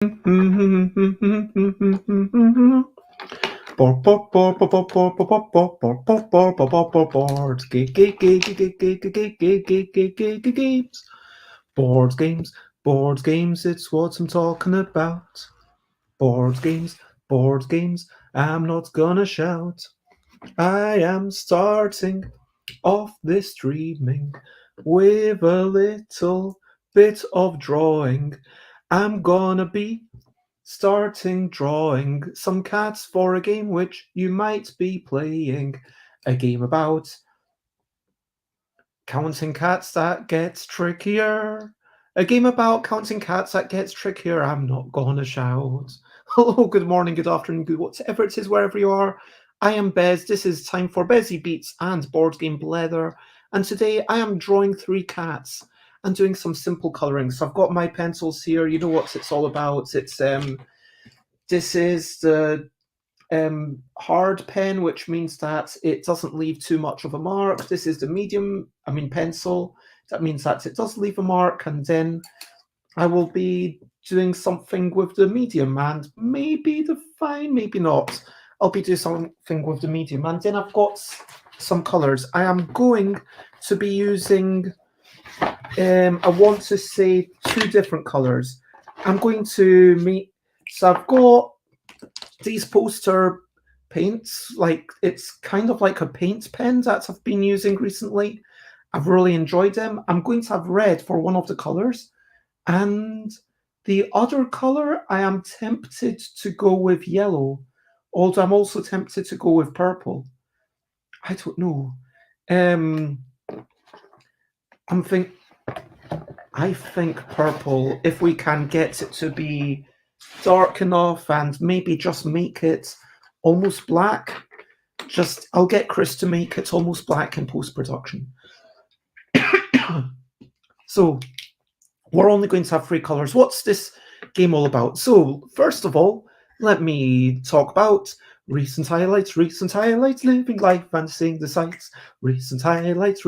Board games, board games, it's what I'm talking about. Board games, board games, I'm not gonna shout. I am starting off this streaming with a little bit of drawing. I'm gonna be starting drawing some cats for a game which you might be playing. A game about counting cats that gets trickier. A game about counting cats that gets trickier. I'm not gonna shout. Hello, good morning, good afternoon, good whatever it is, wherever you are. I am Bez. This is time for Bezzy Beats and Board Game Blether. And today I am drawing 3 cats and doing some simple colouring. So I've got my pencils here. You know what it's all about. This is the hard pen, which means that it doesn't leave too much of a mark. This is the pencil. That means that it does leave a mark, and then I will be doing something with the medium, and maybe the fine, maybe not. I'll be doing something with the medium, and then I've got some colors. I am going to be using, I want to say 2 different colors. I'm going to make, so I've got these poster paints, like it's kind of like a paint pen that I've been using recently. I've really enjoyed them. I'm going to have red for one of the colors, and the other color I am tempted to go with yellow, although I'm also tempted to go with purple. I don't know. I think purple, if we can get it to be dark enough and maybe just make it almost black. I'll get Chris to make it almost black in post-production. So we're only going to have 3 colors. What's this game all about? So first of all, let me talk about recent highlights, living life and seeing the sights. Recent highlights,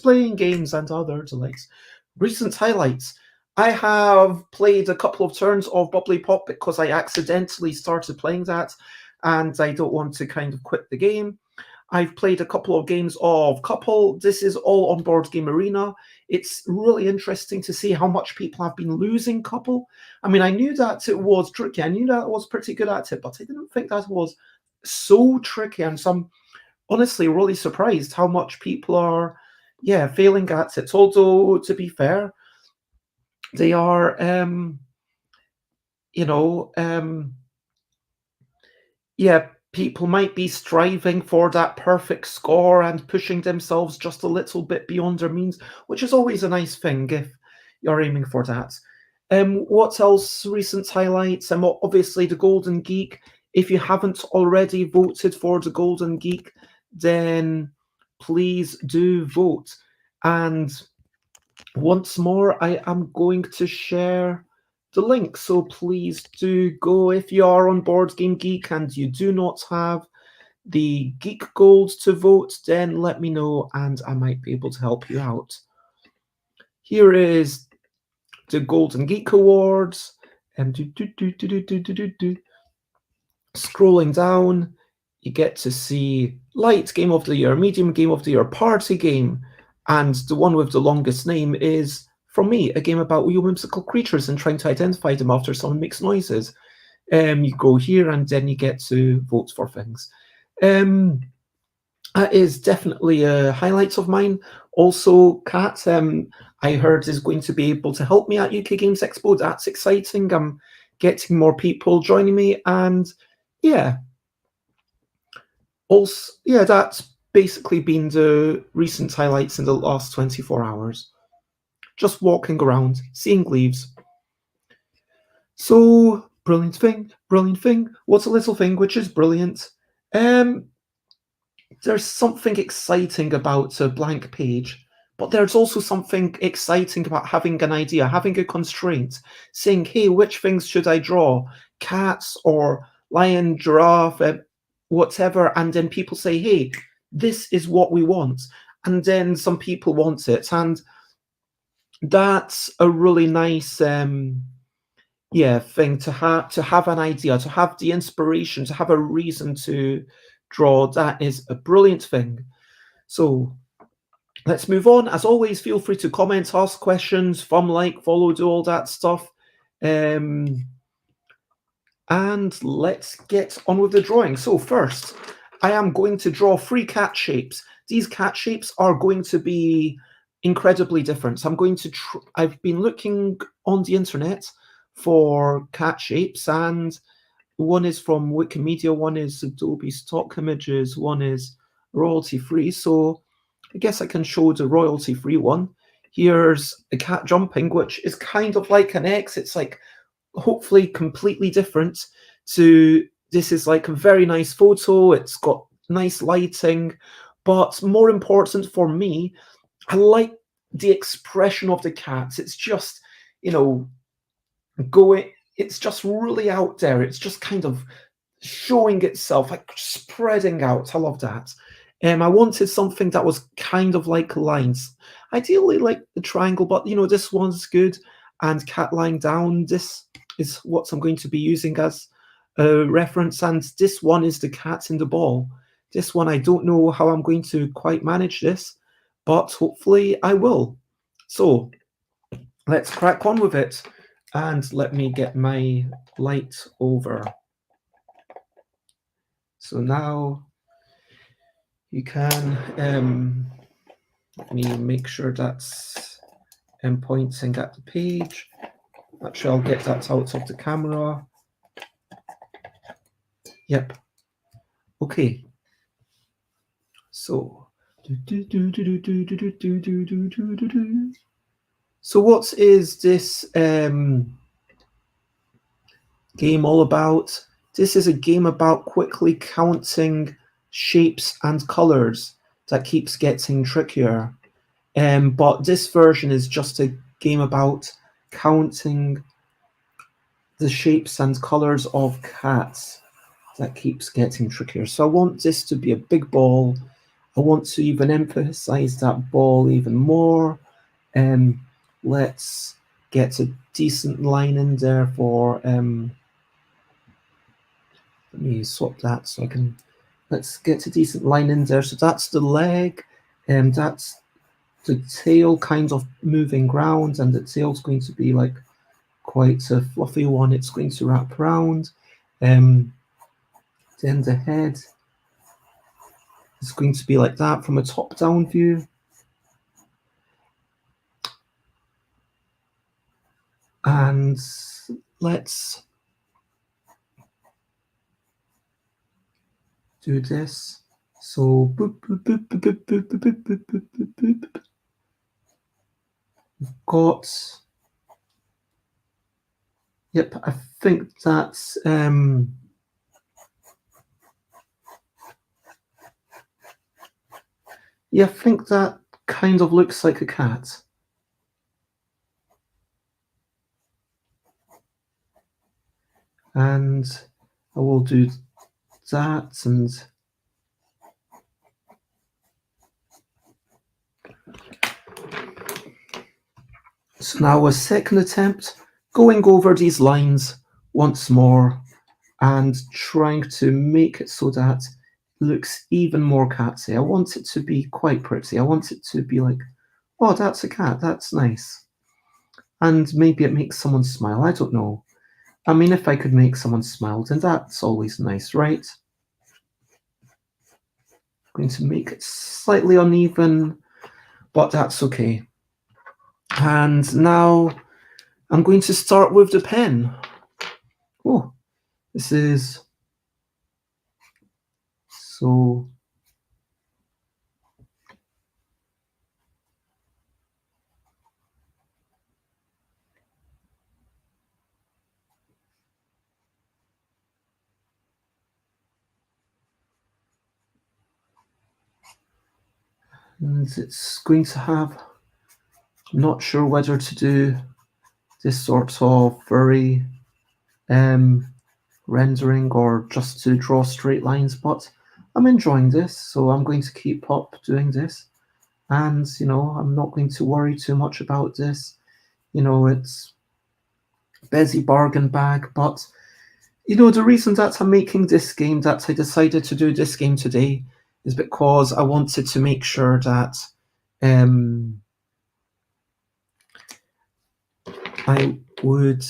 playing games and other delights. Recent highlights. I have played a couple of turns of Bubbly Pop because I accidentally started playing that and I don't want to kind of quit the game. I've played a couple of games of Couple. This is all on Board Game Arena. It's really interesting to see how much people have been losing Couple. I mean, I knew that it was tricky. I knew that I was pretty good at it, but I didn't think that was so tricky. And so I'm honestly really surprised how much people are, failing at it. Although, to be fair, they are, people might be striving for that perfect score and pushing themselves just a little bit beyond their means, which is always a nice thing if you're aiming for that. What else? Recent highlights? Obviously the Golden Geek. If you haven't already voted for the Golden Geek, then please do vote. And once more, I am going to share the link, so please do go. If you are on Board Game Geek and you do not have the Geek Gold to vote, then let me know and I might be able to help you out. Here is the Golden Geek Awards. Scrolling down, you get to see Light Game of the Year, Medium Game of the Year, Party Game, and the one with the longest name is, from me, a game about wee whimsical creatures and trying to identify them after someone makes noises. You go here and then you get to vote for things. That is definitely a highlight of mine. Also, Kat, I heard is going to be able to help me at UK Games Expo. That's exciting. I'm getting more people joining me, and that's basically been the recent highlights in the last 24 hours. Just walking around, seeing leaves. So, brilliant thing. What's a little thing which is brilliant? There's something exciting about a blank page, but there's also something exciting about having an idea, having a constraint, saying, hey, which things should I draw? Cats or lion, giraffe, whatever. And then people say, hey, this is what we want. And then some people want it. And that's a really nice, yeah, thing to have an idea, to have the inspiration, to have a reason to draw. That is a brilliant thing. So let's move on. As always, feel free to comment, ask questions, follow, do all that stuff. Um, and let's get on with the drawing. So first, I am going to draw 3 cat shapes. These cat shapes are going to be incredibly different. So I'm going to I've been looking on the internet for cat shapes, and one is from Wikimedia, one is Adobe stock images, one is royalty free. So I guess I can show the royalty free one. Here's a cat jumping, which is kind of like an X. It's like hopefully completely different to this. Is like a very nice photo. It's got nice lighting, but more important for me, I like the expression of the cats. It's just, you know, going, it's just really out there. It's just kind of showing itself, like spreading out. I love that. I wanted something that was kind of like lines. Ideally like the triangle, but this one's good. And cat lying down, this is what I'm going to be using as a reference. And this one is the cat in the ball. This one, I don't know how I'm going to quite manage this, but hopefully I will. So let's crack on with it. And let me get my light over. So now you can, let me make sure that's pointing at the page. Actually, I'll get that out of the camera. Yep. Okay. So, so what is this game all about? This is a game about quickly counting shapes and colors that keeps getting trickier. But this version is just a game about counting the shapes and colors of cats that keeps getting trickier. So I want this to be a big ball. I want to even emphasize that ball even more. Let's get a decent line in there for, let me swap that so I can, let's get a decent line in there. So that's the leg, and that's the tail kind of moving round, and the tail's going to be like quite a fluffy one. It's going to wrap around. Then the head is going to be like that from a top-down view. And let's do this. So boop, boop, boop, boop, boop, boop, boop, boop, boop, boop, boop. We've got, yep, I think that's yeah, I think that kind of looks like a cat. And I will do that, and so now a second attempt, going over these lines once more and trying to make it so that it looks even more catsy. I want it to be quite pretty. I want it to be like, oh, that's a cat, that's nice. And maybe it makes someone smile, I don't know. I mean, if I could make someone smile, then that's always nice, right? I'm going to make it slightly uneven, but that's okay. And now I'm going to start with the pen. Oh, this is so. And it's going to have, I'm not sure whether to do this sort of furry rendering or just to draw straight lines, but I'm enjoying this, so I'm going to keep up doing this. And, I'm not going to worry too much about this. It's busy bargain bag. But the reason that I'm making this game, that I decided to do this game today, is because I wanted to make sure that I would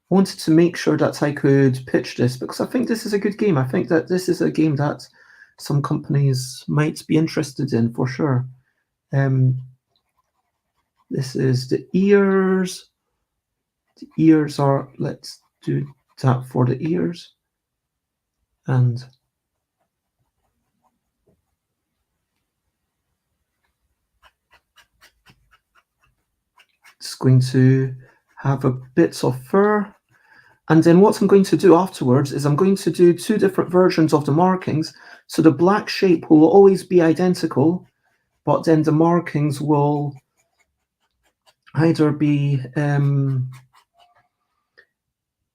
wanted to make sure that I could pitch this, because I think this is a good game. I think that this is a game that some companies might be interested in for sure. This is the ears. The ears are, let's do that for the ears. And it's going to have a bit of fur. And then what I'm going to do afterwards is I'm going to do two different versions of the markings. So the black shape will always be identical, but then the markings will either be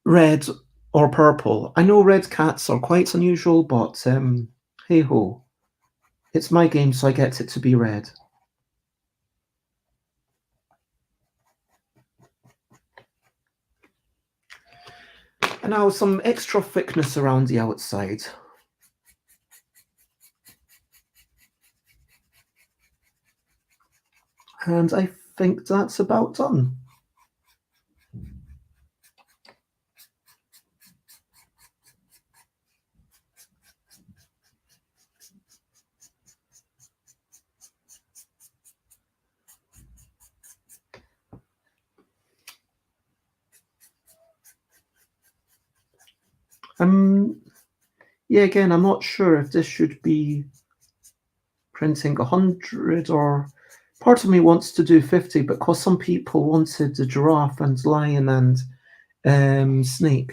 red or purple. I know red cats are quite unusual, but hey ho, it's my game, so I get it to be red. And now some extra thickness around the outside. And I think that's about done. Yeah, again, I'm not sure if this should be printing 100, or part of me wants to do 50 because some people wanted the giraffe and lion and snake,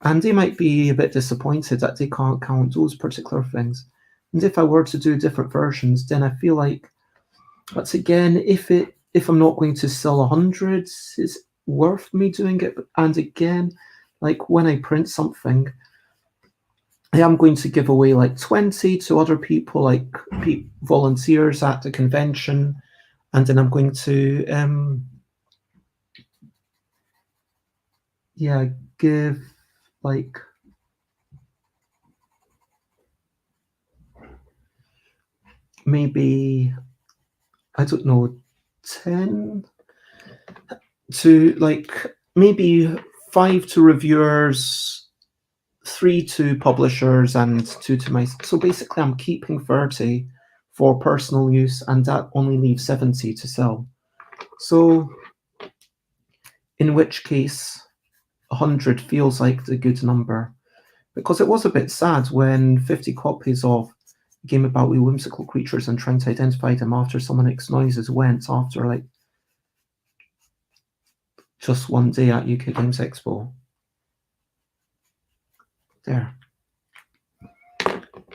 and they might be a bit disappointed that they can't count those particular things. And if I were to do different versions, then I feel like that's, again, if I'm not going to sell 100, it's worth me doing it. And again, like when I print something, I am going to give away like 20 to other people, like volunteers at the convention, and then I'm going to give like maybe, I don't know, 10 to like maybe 5 to reviewers, 3 to publishers, and 2 to my. So basically, I'm keeping 30 for personal use, and that only leaves 70 to sell. So, in which case, 100 feels like the good number, because it was a bit sad when 50 copies of a game about wee whimsical creatures and trying to identify them after someone makes noises went after like just one day at UK Games Expo. There.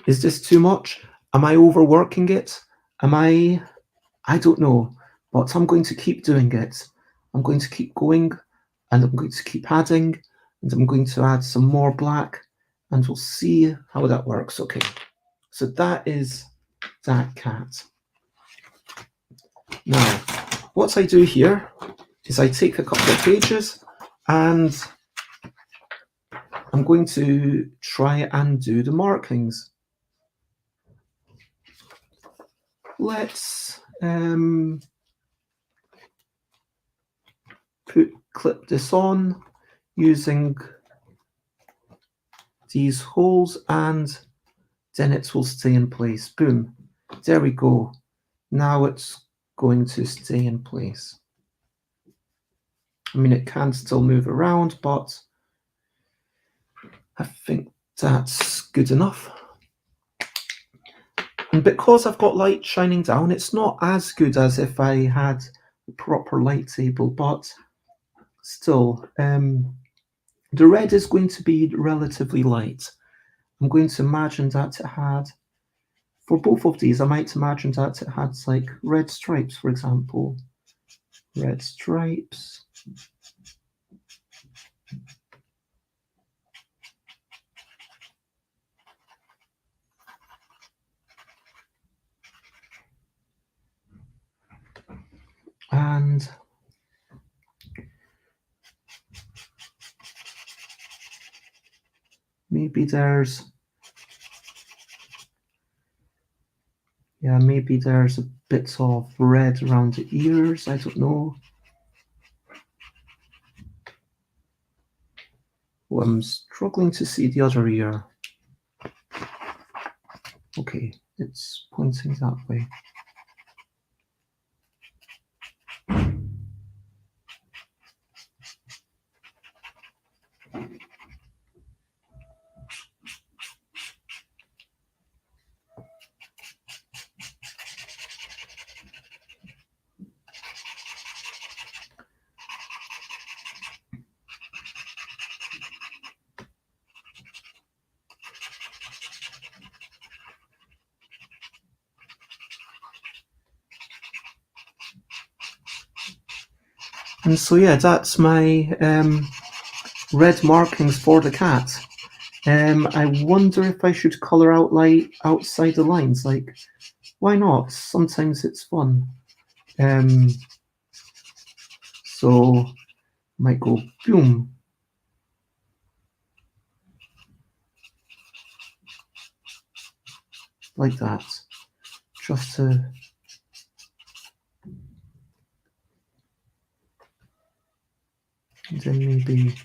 Is this too much? Am I overworking it? I don't know, but I'm going to keep doing it. I'm going to keep going, and I'm going to keep adding, and I'm going to add some more black, and we'll see how that works. Okay, so that is that cat. Now, what I do here is I take a couple of pages, and I'm going to try and do the markings. Let's clip this on using these holes, and then it will stay in place. Boom. There we go. Now it's going to stay in place. I mean, it can still move around, but I think that's good enough. And because I've got light shining down, it's not as good as if I had a proper light table, but still, the red is going to be relatively light. I'm going to imagine that it had, for both of these, I might imagine that it had like red stripes, for example. Red stripes. And maybe there's a bit of red around the ears, I don't know. Oh, I'm struggling to see the other ear. Okay, it's pointing that way. And so yeah, that's my red markings for the cat. I wonder if I should colour out outside the lines. Like, why not? Sometimes it's fun. So might go boom. Like that. Just to and then maybe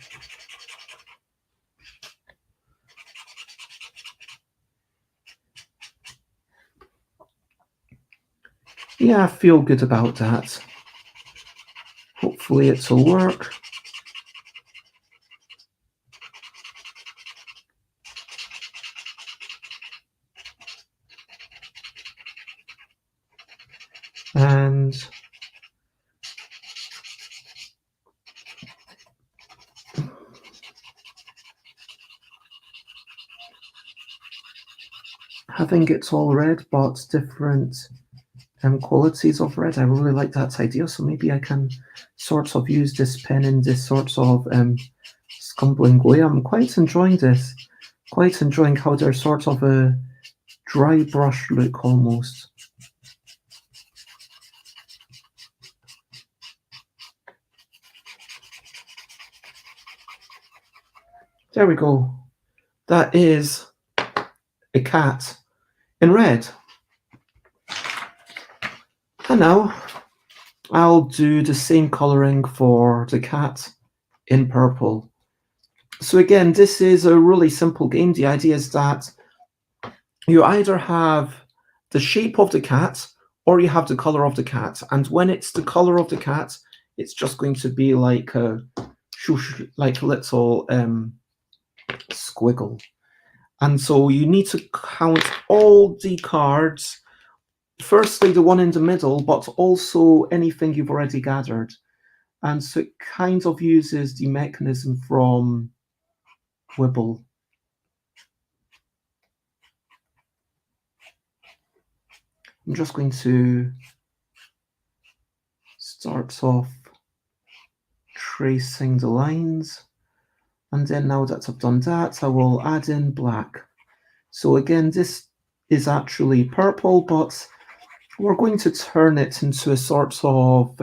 yeah, I feel good about that. Hopefully it'll work. And having it all red but different qualities of red, I really like that idea. So maybe I can sort of use this pen in this sort of scumbling way. I'm quite enjoying this. Quite enjoying how there's sort of a dry brush look almost. There we go. That is a cat in red. And now I'll do the same colouring for the cat in purple. So again, this is a really simple game. The idea is that you either have the shape of the cat or you have the colour of the cat. And when it's the colour of the cat, it's just going to be like a little squiggle. And so you need to count all the cards, firstly the one in the middle, but also anything you've already gathered. And so it kind of uses the mechanism from Wibble. I'm just going to start off tracing the lines. And then now that I've done that, I will add in black. So again, this is actually purple, but we're going to turn it into a sort of,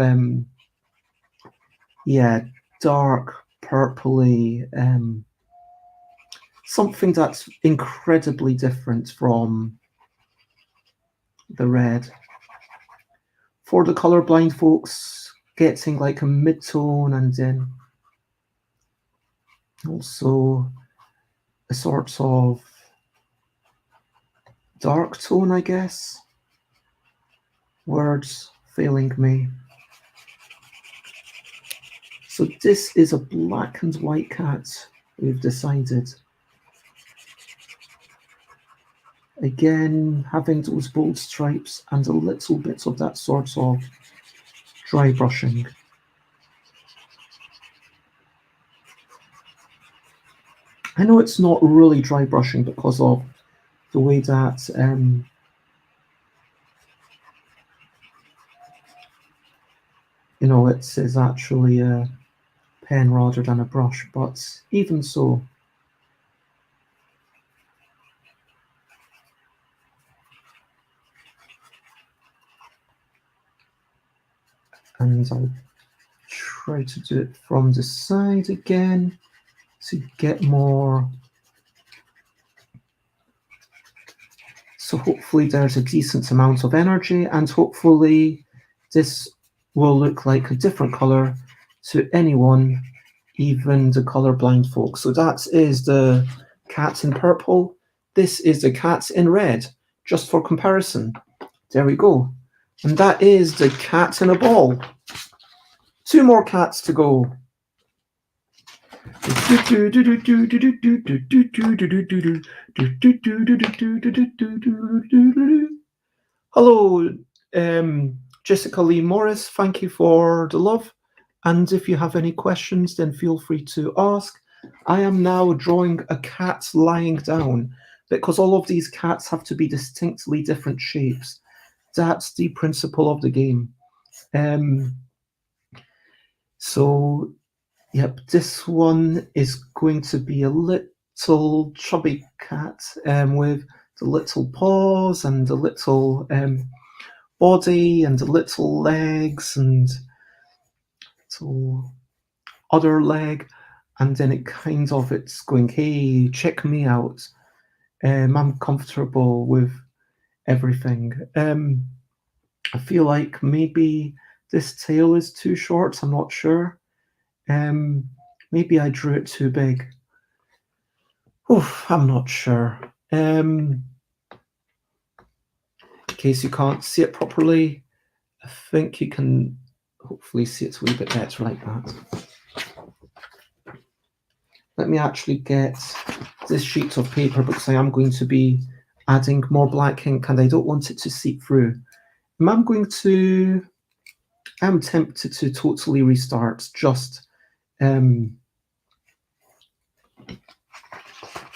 dark purpley, something that's incredibly different from the red. For the colorblind folks, getting like a mid-tone and then also a sort of dark tone, I guess. Words failing me. So this is a black and white cat, we've decided. Again, having those bold stripes and a little bit of that sort of dry brushing. I know it's not really dry brushing because of the way that it is actually a pen rather than a brush, but even so. And I'll try to do it from the side again to get more So hopefully there's a decent amount of energy, and hopefully this will look like a different color to anyone, even the colorblind folks. So that is the cat in purple. This is the cat in red, just for comparison. There we go. And that is the cat in a ball. 2 more cats to go. Hello, Jessica Lee Morris. Thank you for the love. And if you have any questions, then feel free to ask. I am now drawing a cat lying down because all of these cats have to be distinctly different shapes. That's the principle of the game. So, yep, this one is going to be a little chubby cat with the little paws and the little body and the little legs and little other leg, and then it's going, hey, check me out. I'm comfortable with everything. I feel like maybe this tail is too short. I'm not sure. Maybe I drew it too big. Oof, I'm not sure. In case you can't see it properly, I think you can hopefully see it a wee bit better like that. Let me actually get this sheet of paper because I am going to be adding more black ink and I don't want it to seep through. I'm tempted to totally restart, just you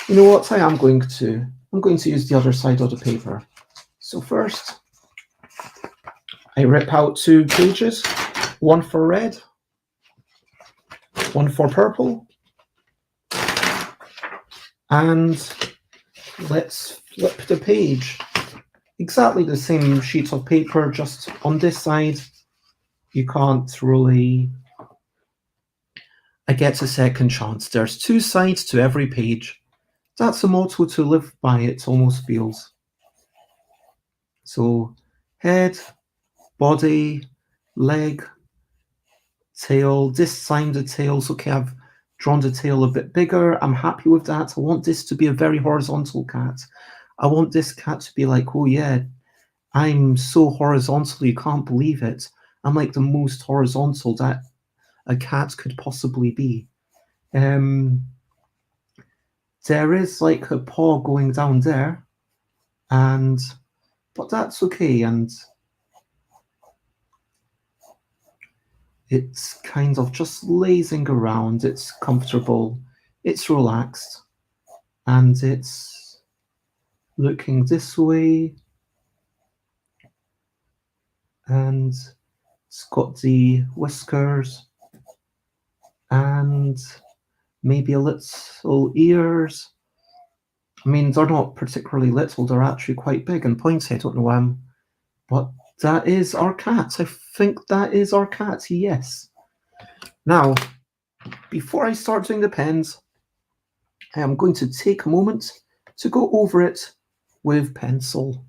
know what, I'm going to use the other side of the paper. So first I rip out 2 pages, one for red, one for purple, and let's flip the page. Exactly the same sheet of paper, just on this side you can't really. I get a second chance. There's 2 sides to every page. That's a motto to live by, it almost feels. So head, body, leg, tail. This time the tail's okay. I've drawn the tail a bit bigger. I'm happy with that. I want this to be a very horizontal cat. I want this cat to be like, oh yeah, I'm so horizontal, you can't believe it. I'm like the most horizontal that a cat could possibly be. There is like a paw going down there, but that's okay, and it's kind of just lazing around. It's comfortable, it's relaxed, and it's looking this way, and it's got the whiskers and maybe a little ears. I mean, they're not particularly little, they're actually quite big and pointy. I don't know why, but that is our cat. I think that is our cat, yes. Now, before I start doing the pens, I am going to take a moment to go over it with pencil.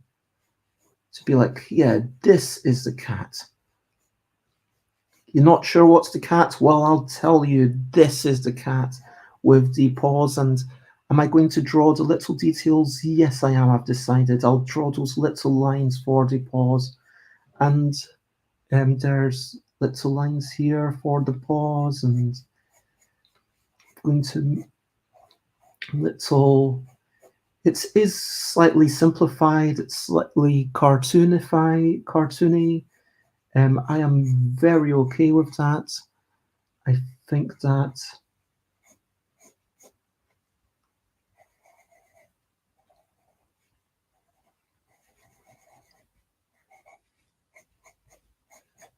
To be like, yeah, this is the cat. You're not sure what's the cat? Well, I'll tell you, this is the cat with the paws. And am I going to draw the little details? Yes, I am. I've decided I'll draw those little lines for the paws. And there's little lines here for the paws, and I'm going to it is slightly simplified, it's slightly cartoony. I am very okay with that. I think that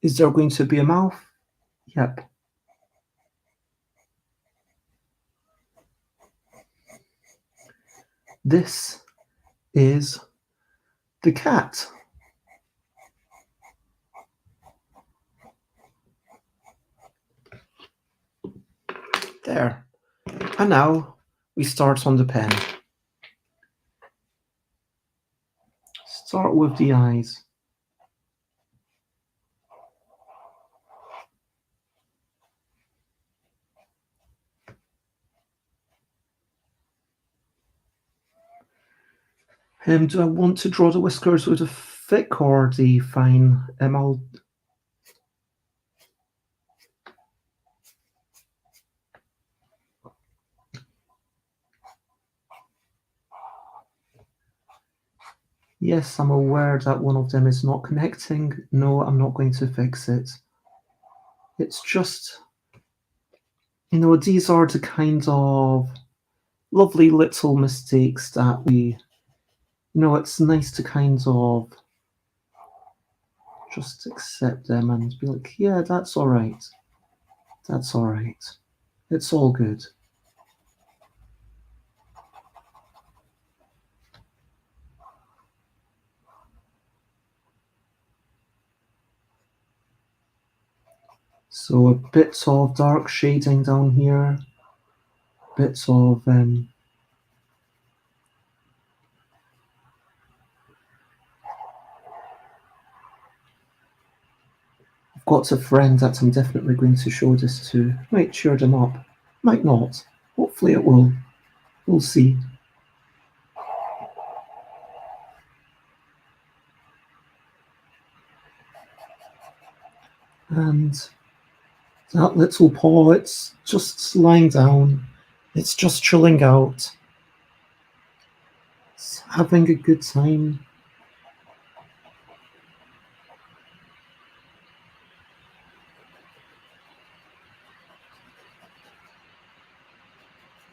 is there going to be a mouth? Yep. This is the cat. There. And now we start on the pen. Start with the eyes. Do I want to draw the whiskers with a thick or the fine? Yes, I'm aware that one of them is not connecting. No, I'm not going to fix it. It's just, these are the kind of lovely little mistakes that it's nice to kind of just accept them and be like, yeah, that's all right. That's all right. It's all good. So a bit of dark shading down here, bits of I've got a friend that I'm definitely going to show this to. Might cheer them up, might not. Hopefully it will. We'll see. And that little paw, it's just lying down. It's just chilling out. It's having a good time.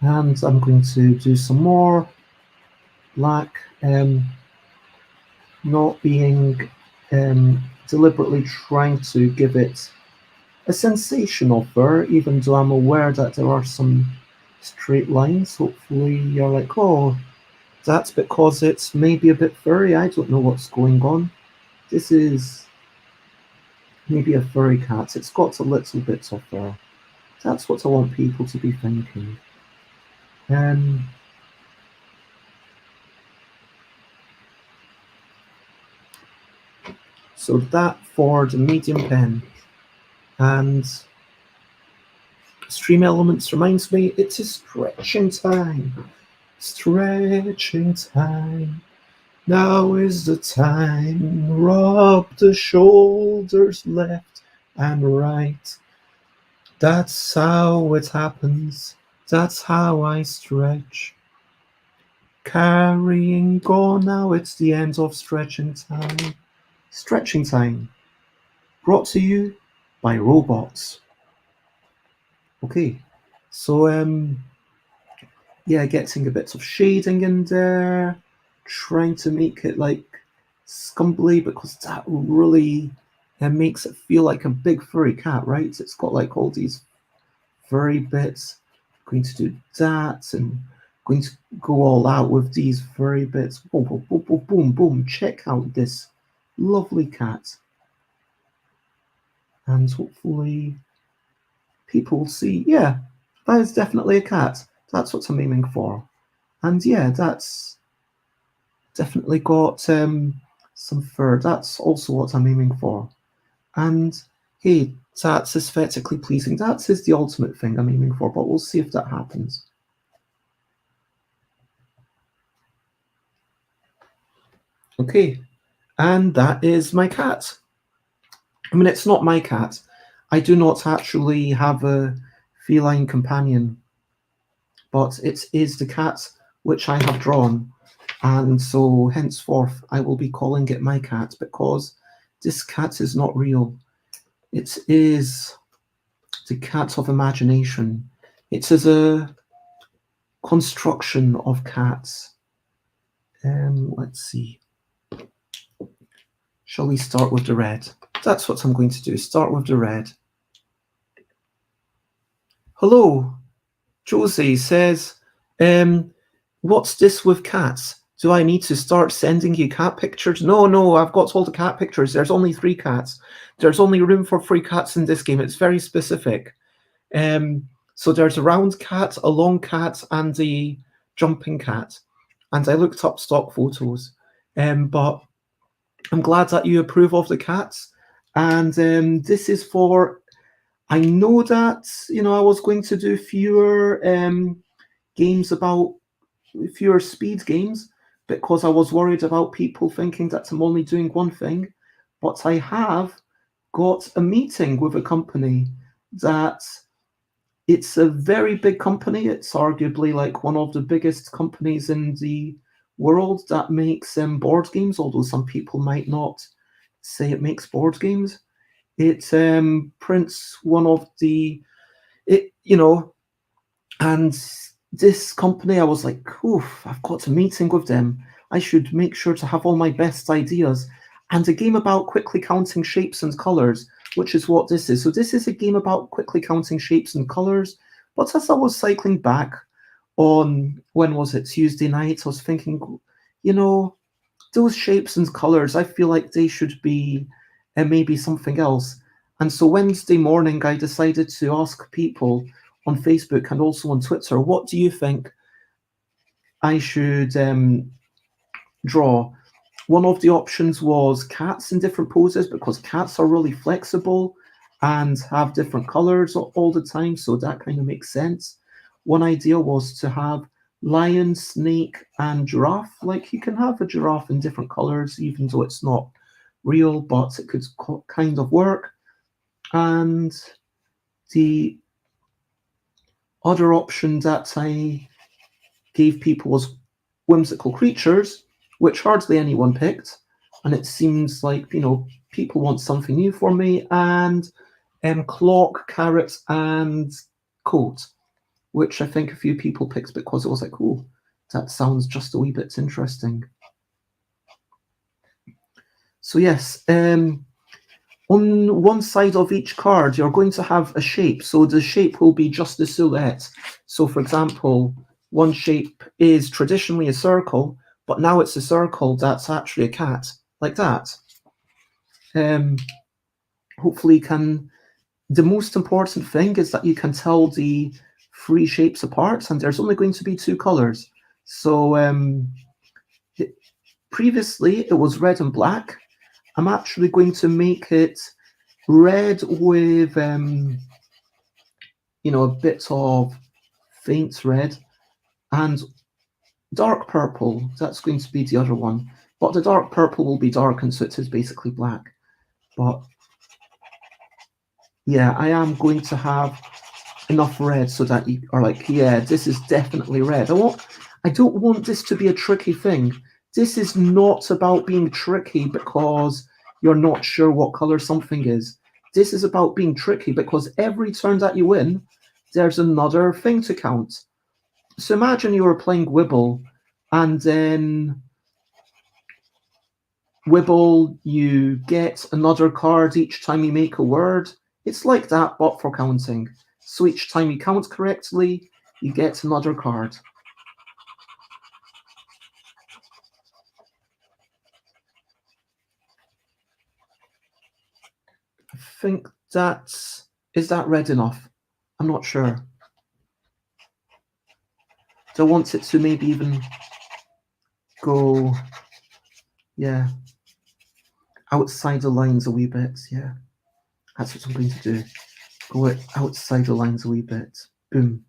And I'm going to do some more black, not being deliberately trying to give it a sensation of fur, even though I'm aware that there are some straight lines. Hopefully you're like, oh, that's because it's maybe a bit furry. I don't know what's going on. This is maybe a furry cat. It's got a little bit of fur. That's what I want people to be thinking. So that for the medium pen. And Stream Elements reminds me it is stretching time. Stretching time. Now is the time. Rub the shoulders left and right. That's how it happens. That's how I stretch. Carrying on now, it's the end of stretching time. Stretching time. Brought to you by robots. Okay, so getting a bit of shading in there, trying to make it like scumbly because that really makes it feel like a big furry cat, right? It's got like all these furry bits. Going to do that and going to go all out with these furry bits. Boom, boom, boom, boom, boom, boom. Check out this lovely cat. And hopefully people will see, yeah, that is definitely a cat. That's what I'm aiming for. And yeah, that's definitely got some fur. That's also what I'm aiming for. And hey, that's aesthetically pleasing. That is the ultimate thing I'm aiming for, but we'll see if that happens. Okay, and that is my cat. I mean, it's not my cat. I do not actually have a feline companion, but it is the cat which I have drawn. And so henceforth, I will be calling it my cat because this cat is not real. It is the cat of imagination. It is a construction of cats. Let's see. Shall we start with the red? That's what I'm going to do. Start with the red. Hello, Josie says, what's this with cats? Do I need to start sending you cat pictures? No, I've got all the cat pictures. There's only 3 cats. There's only room for 3 cats in this game. It's very specific. So there's a round cat, a long cat, and a jumping cat. And I looked up stock photos. But I'm glad that you approve of the cats. And this is for, I know that, I was going to do games about, fewer speed games, because I was worried about people thinking that I'm only doing one thing. But I have got a meeting with a company that, it's a very big company. It's arguably like one of the biggest companies in the world that makes board games, although some people might not say it makes board games. It prints one of the, it, and this company, I was like, oof, I've got a meeting with them. I should make sure to have all my best ideas. And a game about quickly counting shapes and colors, which is what this is. So this is a game about quickly counting shapes and colors. But as I was cycling back on, when was it, Tuesday night, I was thinking, you know, those shapes and colors, I feel like they should be maybe something else. And so Wednesday morning, I decided to ask people on Facebook and also on Twitter, what do you think I should draw? One of the options was cats in different poses, because cats are really flexible and have different colors all the time, so that kind of makes sense. One idea was to have lion, snake, and giraffe. Like, you can have a giraffe in different colors, even though it's not real, but it could kind of work. And the other option that I gave people was whimsical creatures, which hardly anyone picked. And it seems like, people want something new for me. And clock, carrot, and coat, which I think a few people picked because it was like, oh, that sounds just a wee bit interesting. So yes, on one side of each card, you're going to have a shape. So the shape will be just the silhouette. So for example, one shape is traditionally a circle, but now it's a circle that's actually a cat, like that. Hopefully the most important thing is that you can tell the three shapes apart, and there's only going to be two colors. So previously it was red and black. I'm actually going to make it red with a bit of faint red, and dark purple. That's going to be the other one, but the dark purple will be darkened, so it is basically black. But yeah, I am going to have enough red so that you are like, yeah, this is definitely red. I don't want this to be a tricky thing. This is not about being tricky because you're not sure what color something is. This is about being tricky because every turn that you win, there's another thing to count. So imagine you were playing Wibble, and then Wibble, you get another card each time you make a word. It's like that, but for counting. So each time you count correctly, you get another card. I think is that red enough? I'm not sure. Do I want it to maybe even go, yeah, outside the lines a wee bit? Yeah, that's what I'm going to do. Go outside the lines a wee bit. Boom.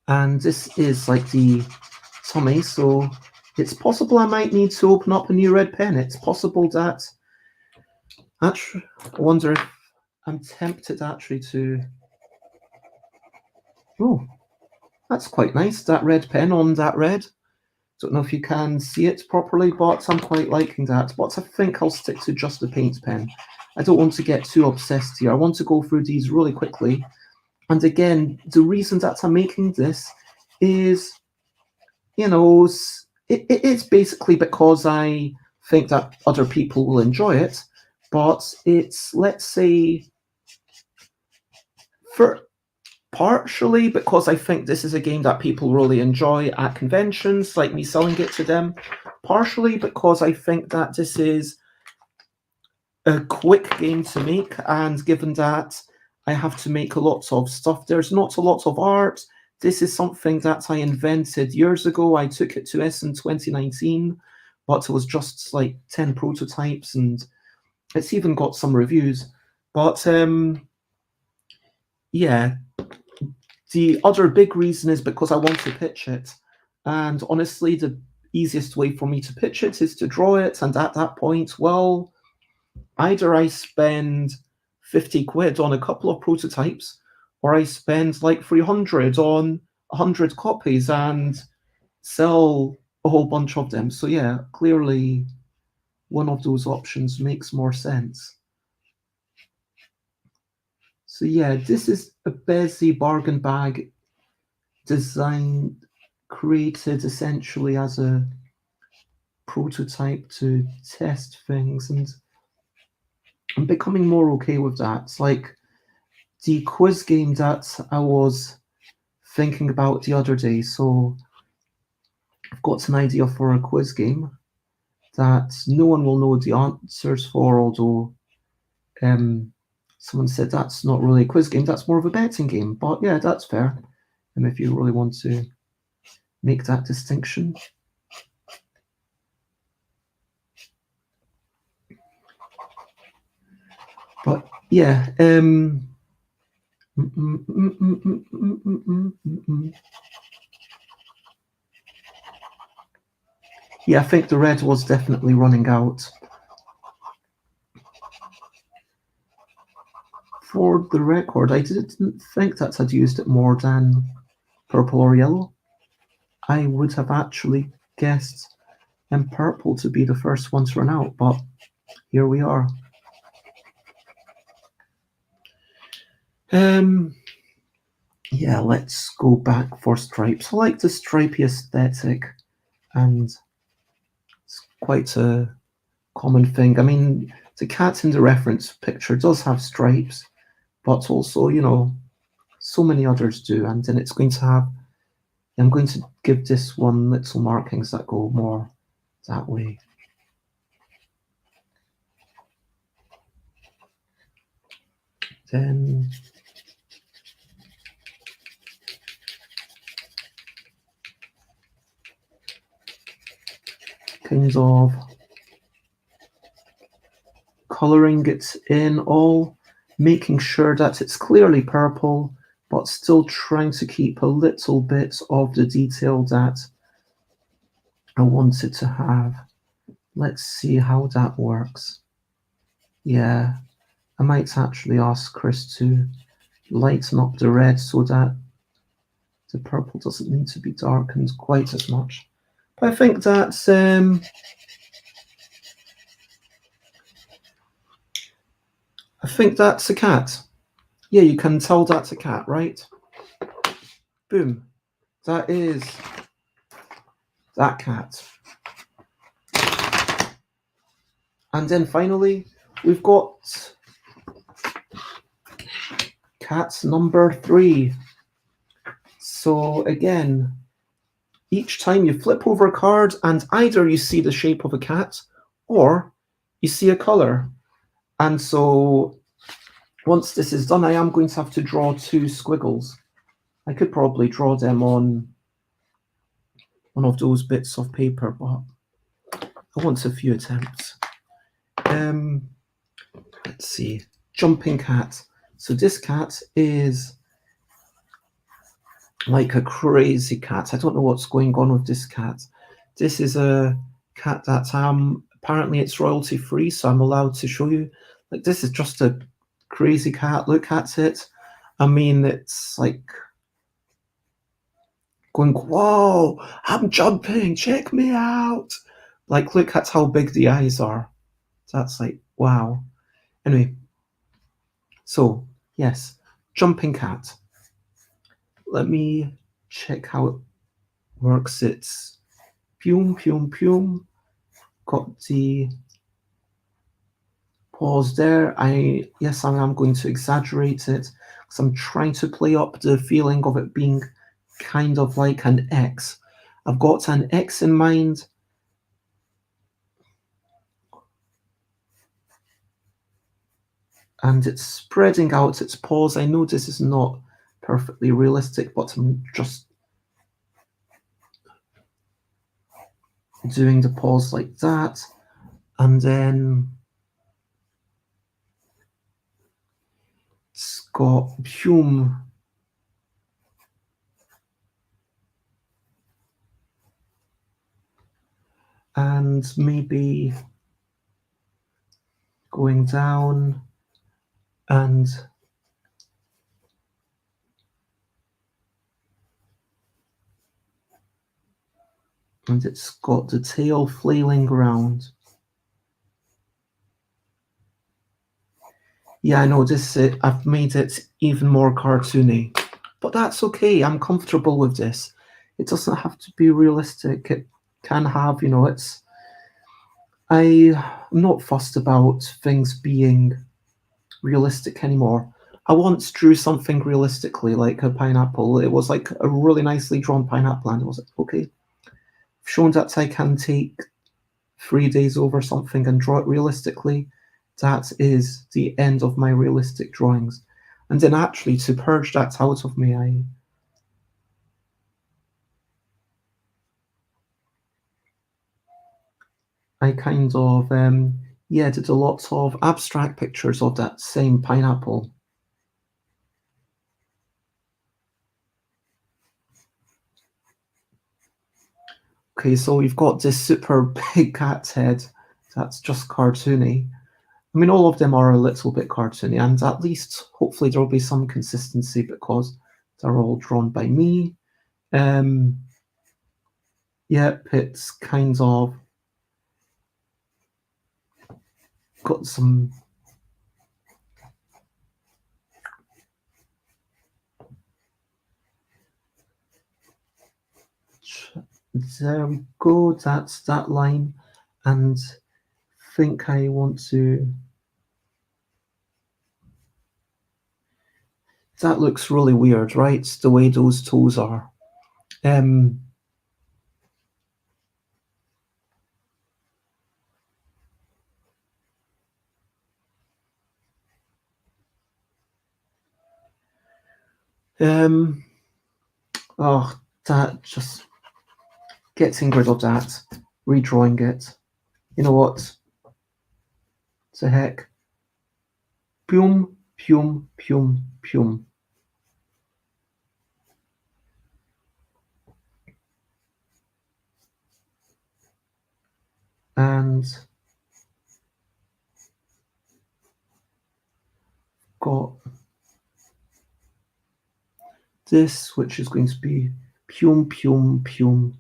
And this is like the tummy, so it's possible I might need to open up a new red pen. It's possible that, actually, I wonder if I'm tempted actually to, oh, that's quite nice, that red pen on that red. Don't know if you can see it properly, but I'm quite liking that. But I think I'll stick to just the paint pen. I don't want to get too obsessed here. I want to go through these really quickly. And again, the reason that I'm making this is, it's basically because I think that other people will enjoy it. But it's, let's say, for partially because I think this is a game that people really enjoy at conventions, like me selling it to them. Partially because I think that this is a quick game to make, and given that I have to make a lot of stuff, there's not a lot of art, This is something that I invented years ago. I took it to Essen 2019, but it was just like 10 prototypes, and it's even got some reviews. But yeah, the other big reason is because I want to pitch it. And honestly, the easiest way for me to pitch it is to draw it. And at that point, well, either I spend 50 quid on a couple of prototypes, or I spend like 300 on 100 copies and sell a whole bunch of them. So yeah, clearly one of those options makes more sense. So yeah, this is a Bezier bargain bag designed, created essentially as a prototype to test things, and I'm becoming more okay with that. It's like the quiz game that I was thinking about the other day. So I've got an idea for a quiz game that no one will know the answers for, although someone said that's not really a quiz game, that's more of a betting game. But yeah, that's fair. And if you really want to make that distinction. But yeah, yeah, I think the red was definitely running out. For the record, I didn't think that I'd used it more than purple or yellow. I would have actually guessed purple to be the first one to run out, but here we are. Yeah, let's go back for stripes. I like the stripy aesthetic, and it's quite a common thing. I mean, the cat in the reference picture does have stripes, but also, you know, so many others do. And then it's going to have, I'm going to give this one little markings that go more that way. Then kind of coloring it in all, making sure that it's clearly purple, but still trying to keep a little bit of the detail that I want it to have. Let's see how that works. Yeah, I might actually ask Chris to lighten up the red so that the purple doesn't need to be darkened quite as much. But I think that's a cat. Yeah, you can tell that's a cat, right? Boom. That is that cat. And then finally, we've got cat number 3. So again, each time you flip over a card and either you see the shape of a cat or you see a color. And so once this is done, I am going to have to draw 2 squiggles. I could probably draw them on one of those bits of paper, but I want a few attempts. Let's see. Jumping cat. So this cat is like a crazy cat. I don't know what's going on with this cat. This is a cat that apparently it's royalty free, so I'm allowed to show you. Like, this is just a crazy cat. Look at it. I mean, it's like going, whoa, I'm jumping, check me out. Like, look at how big the eyes are. That's like, wow. Anyway, so yes, jumping cat. Let me check how it works. It's pum, pum, pum. Got the pause there. Yes, I am going to exaggerate it because I'm trying to play up the feeling of it being kind of like an X. I've got an X in mind. And it's spreading out its paws. I know this is not perfectly realistic, but I'm just doing the paws like that, and then it's got Hume. And maybe going down and it's got the tail flailing around. Yeah, I know this. I've made it even more cartoony, but that's okay. I'm comfortable with this. It doesn't have to be realistic. It can have, it's. I'm not fussed about things being realistic anymore. I once drew something realistically, like a pineapple. It was like a really nicely drawn pineapple, and I was like, okay, I've shown that I can take 3 days over something and draw it realistically. That is the end of my realistic drawings. And then actually to purge that out of me, I kind of did a lot of abstract pictures of that same pineapple. Okay, so we've got this super big cat's head that's just cartoony. I mean, all of them are a little bit cartoony, and at least hopefully there will be some consistency because they're all drawn by me. Yep, it's kind of got some there we go, that's that line, and think I want to. That looks really weird, right? The way those toes are. Um, um, oh, that just getting rid of that, redrawing it. You know what? The heck? Pum, pum, pum, pum. And got this, which is going to be pum, pum, pum.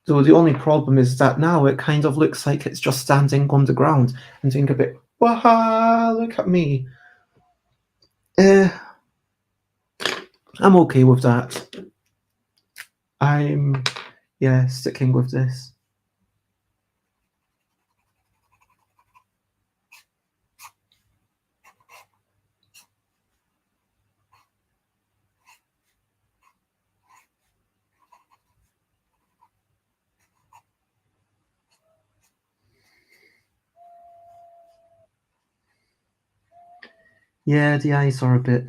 So the only problem is that now it kind of looks like it's just standing on the ground and doing a bit, waha, look at me. I'm okay with that. I'm, sticking with this. Yeah, the eyes are a bit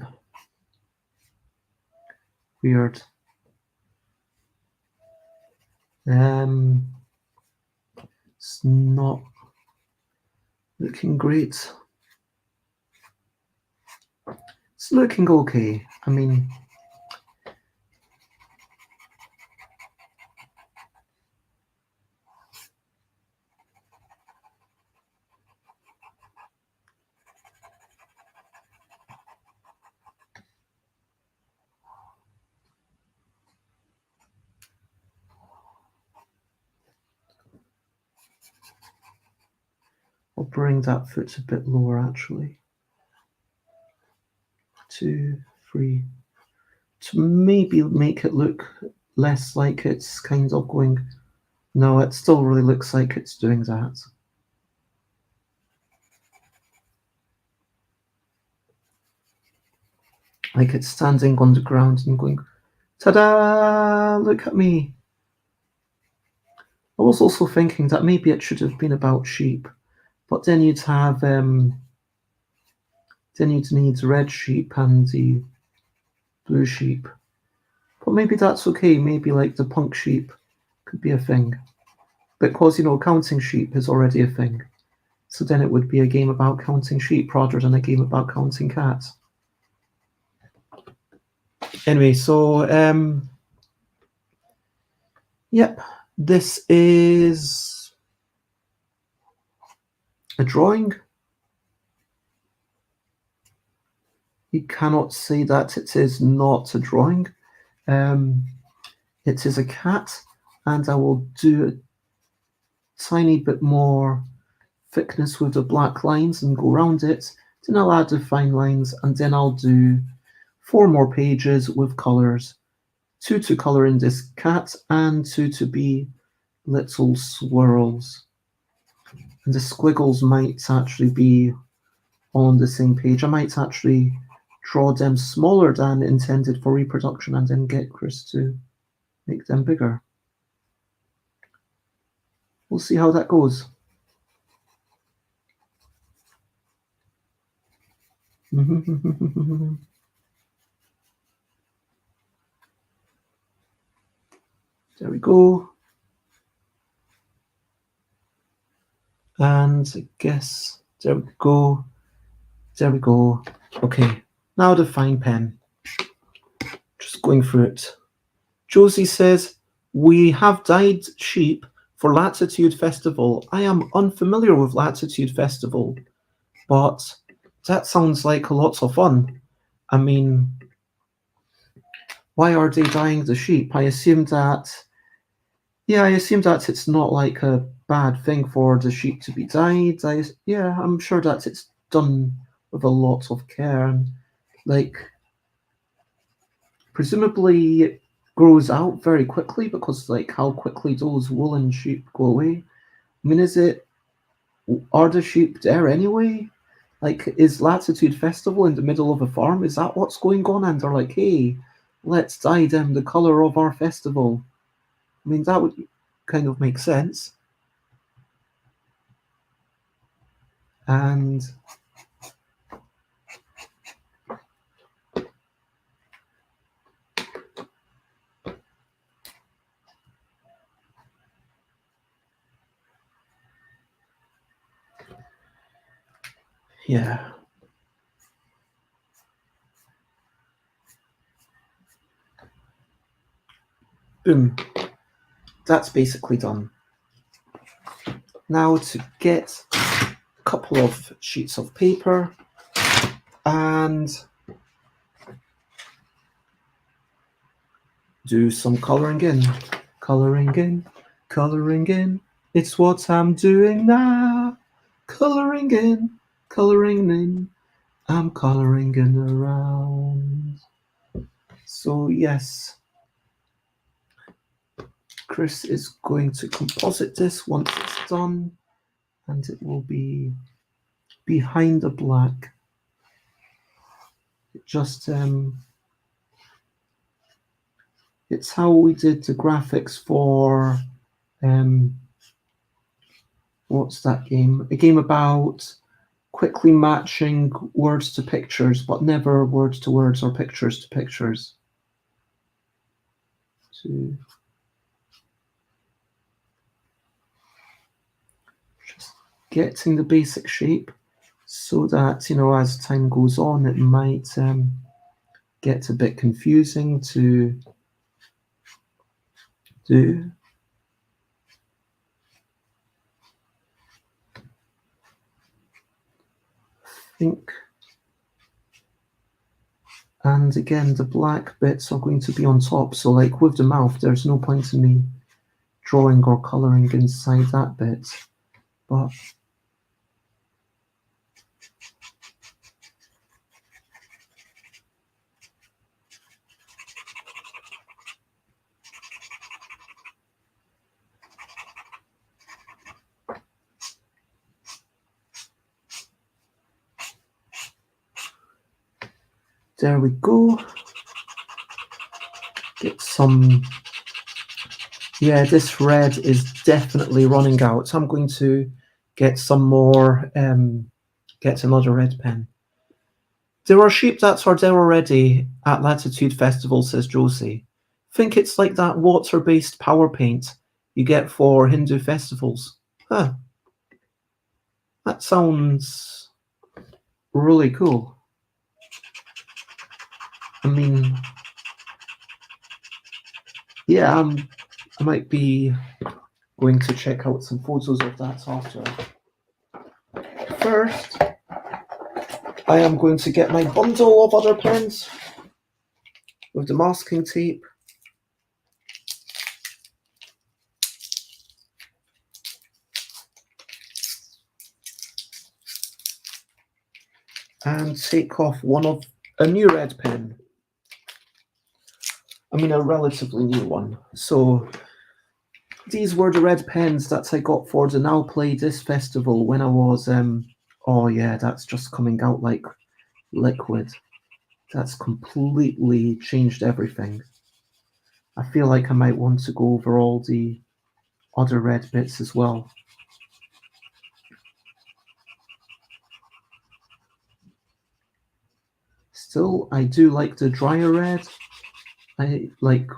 weird. It's not looking great. It's looking okay. I mean, I'll bring that foot a bit lower actually. 2, 3. To maybe make it look less like it's kind of going. No, it still really looks like it's doing that. Like it's standing on the ground and going, ta-da, look at me. I was also thinking that maybe it should have been about sheep, But then you'd have then you'd need red sheep and the blue sheep. But maybe that's okay. Maybe like the punk sheep could be a thing, because counting sheep is already a thing. So then it would be a game about counting sheep rather than a game about counting cats. Anyway, so yep, this is a drawing. You cannot say that it is not a drawing. It is a cat, and I will do a tiny bit more thickness with the black lines and go around it. Then I'll add the fine lines, and then I'll do 4 more pages with colors. 2 to color in this cat and 2 to be little swirls. And the squiggles might actually be on the same page. I might actually draw them smaller than intended for reproduction and then get Chris to make them bigger. We'll see how that goes. There we go. And I guess, there we go. There we go. Okay, now the fine pen. Just going through it. Josie says, we have dyed sheep for Latitude Festival. I am unfamiliar with Latitude Festival, but that sounds like a lot of fun. I mean, why are they dyeing the sheep? I assume that it's not like a bad thing for the sheep to be dyed. I'm sure that it's done with a lot of care, and presumably it grows out very quickly, because how quickly those woolen sheep go away. I mean, are the sheep there anyway? Is Latitude Festival in the middle of a farm? Is that what's going on? And they're like, hey, let's dye them the color of our festival. I mean, that would kind of make sense. And yeah. Boom. That's basically done. Now to get a couple of sheets of paper and do some coloring in. Coloring in, coloring in. It's what I'm doing now. Coloring in, coloring in. I'm coloring in around. So yes, Chris is going to composite this once it's done, and it will be behind the black. It just it's how we did the graphics for what's that game? A game about quickly matching words to pictures, but never words to words or pictures to pictures. Just getting the basic shape so that, as time goes on, it might get a bit confusing to do. Think. And again, the black bits are going to be on top. So with the mouth, there's no point in me drawing or coloring inside that bit. But there we go. Get some. Yeah, this red is definitely running out. So I'm going to get some more, get another red pen. There are sheep that are there already at Latitude Festival, says Josie. Think it's like that water-based power paint you get for Hindu festivals. Huh. That sounds really cool. I mean, yeah, I might be going to check out some photos of that after. First, I am going to get my bundle of other pens with the masking tape. And take off a new red pen. I mean, a relatively new one. So these were the red pens that I got for the Now Play This festival when I was, oh yeah, that's just coming out like liquid. That's completely changed everything. I feel like I might want to go over all the other red bits as well. Still, I do like the drier red. I like,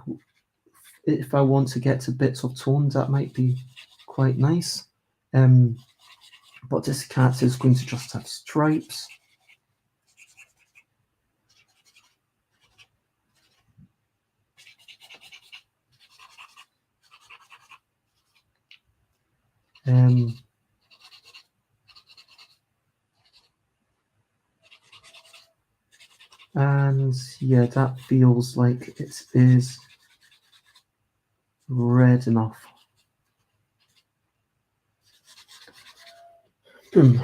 if I want to get to bits of tone, that might be quite nice. But this cat is going to just have stripes. And yeah, that feels like it is red enough. Boom.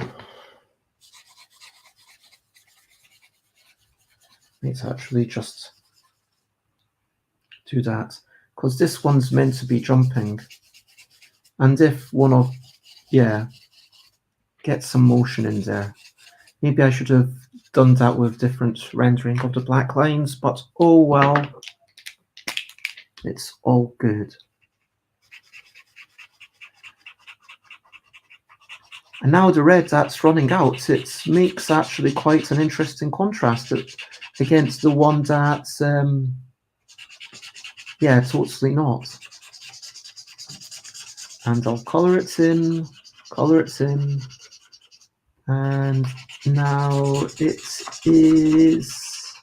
Let's actually just do that, because this one's meant to be jumping. And if one of, yeah, get some motion in there. Maybe I should have done that with different rendering of the black lines, but oh well. It's all good. And now the red that's running out, it makes actually quite an interesting contrast against the one that's, yeah, totally not. And I'll colour it in, and now it is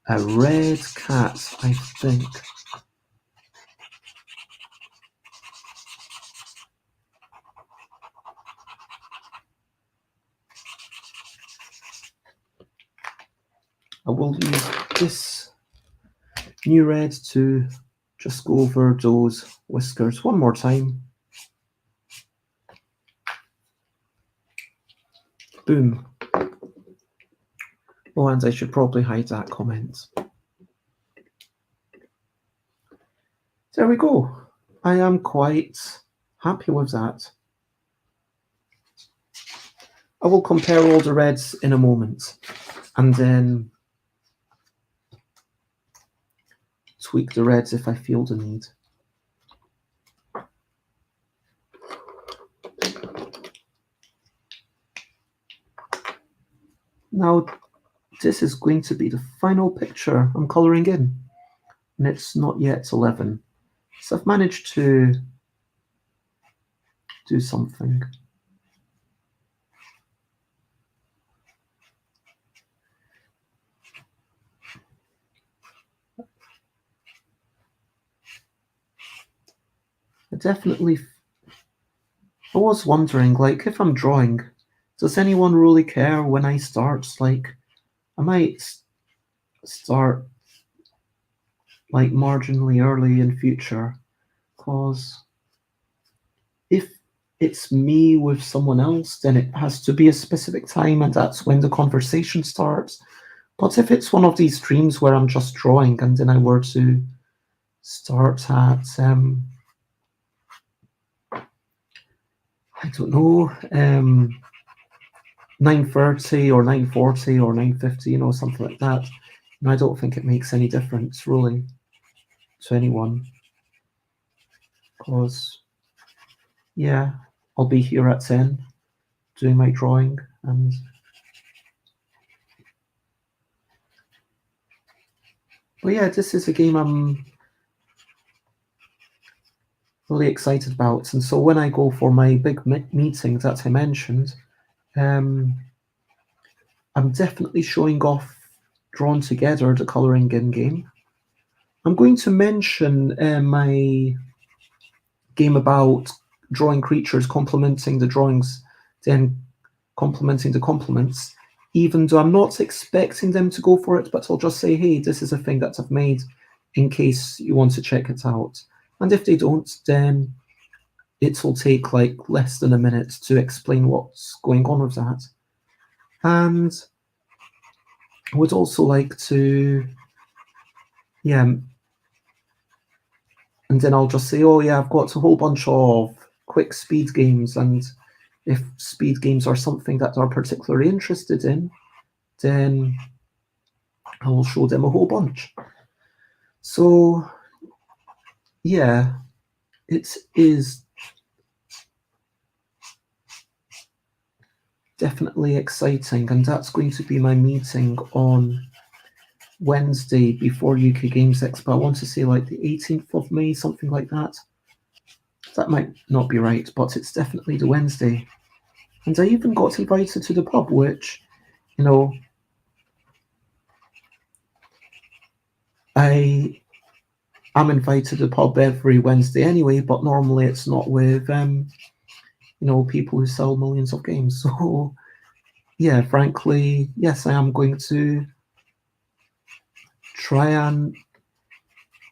a red cat, I think. I will use this new red to just go over those whiskers one more time. Boom. Oh, and I should probably hide that comment. There we go. I am quite happy with that. I will compare all the reds in a moment and then tweak the reds if I feel the need. Now, this is going to be the final picture I'm colouring in, and it's not yet 11. So I've managed to do something. I was wondering, like, if I'm drawing, does anyone really care when I start? Like, I might start like marginally early in future, because if it's me with someone else, then it has to be a specific time, and that's when the conversation starts. But if it's one of these streams where I'm just drawing and then I were to start at, I don't know, 9:30 or 9:40 or 9:50, something like that, and I don't think it makes any difference really to anyone, because yeah, I'll be here at 10 doing my drawing. And but yeah, this is a game I'm really excited about. And so when I go for my big meeting that I mentioned, I'm definitely showing off Drawn Together, the colouring in game. I'm going to mention my game about drawing creatures, complementing the drawings, then complementing the complements, even though I'm not expecting them to go for it, but I'll just say, hey, this is a thing that I've made in case you want to check it out. And if they don't, then it'll take like less than a minute to explain what's going on with that. And I would also like to, yeah, and then I'll just say, oh yeah, I've got a whole bunch of quick speed games, and if speed games are something that they're particularly interested in, then I will show them a whole bunch. So yeah, it is definitely exciting, and that's going to be my meeting on Wednesday before UK Games Expo. I want to say like the 18th of May, something like that. That might not be right, but it's definitely the Wednesday. And I even got invited to the pub, which, you know, I'm invited to the pub every Wednesday anyway, but normally it's not with, people who sell millions of games. So, yeah, frankly, yes, I am going to try and,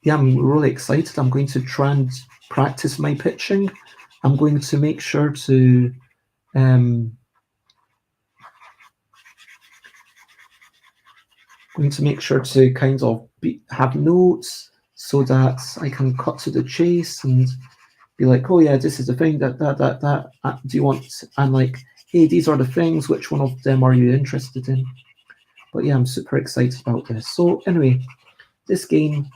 yeah, I'm really excited. I'm going to try and practice my pitching. I'm going to make sure to, going to make sure to kind of have notes so that I can cut to the chase and be like, oh yeah, this is the thing that do you want? And like, hey, these are the things. Which one of them are you interested in? But yeah, I'm super excited about this. So anyway, this game,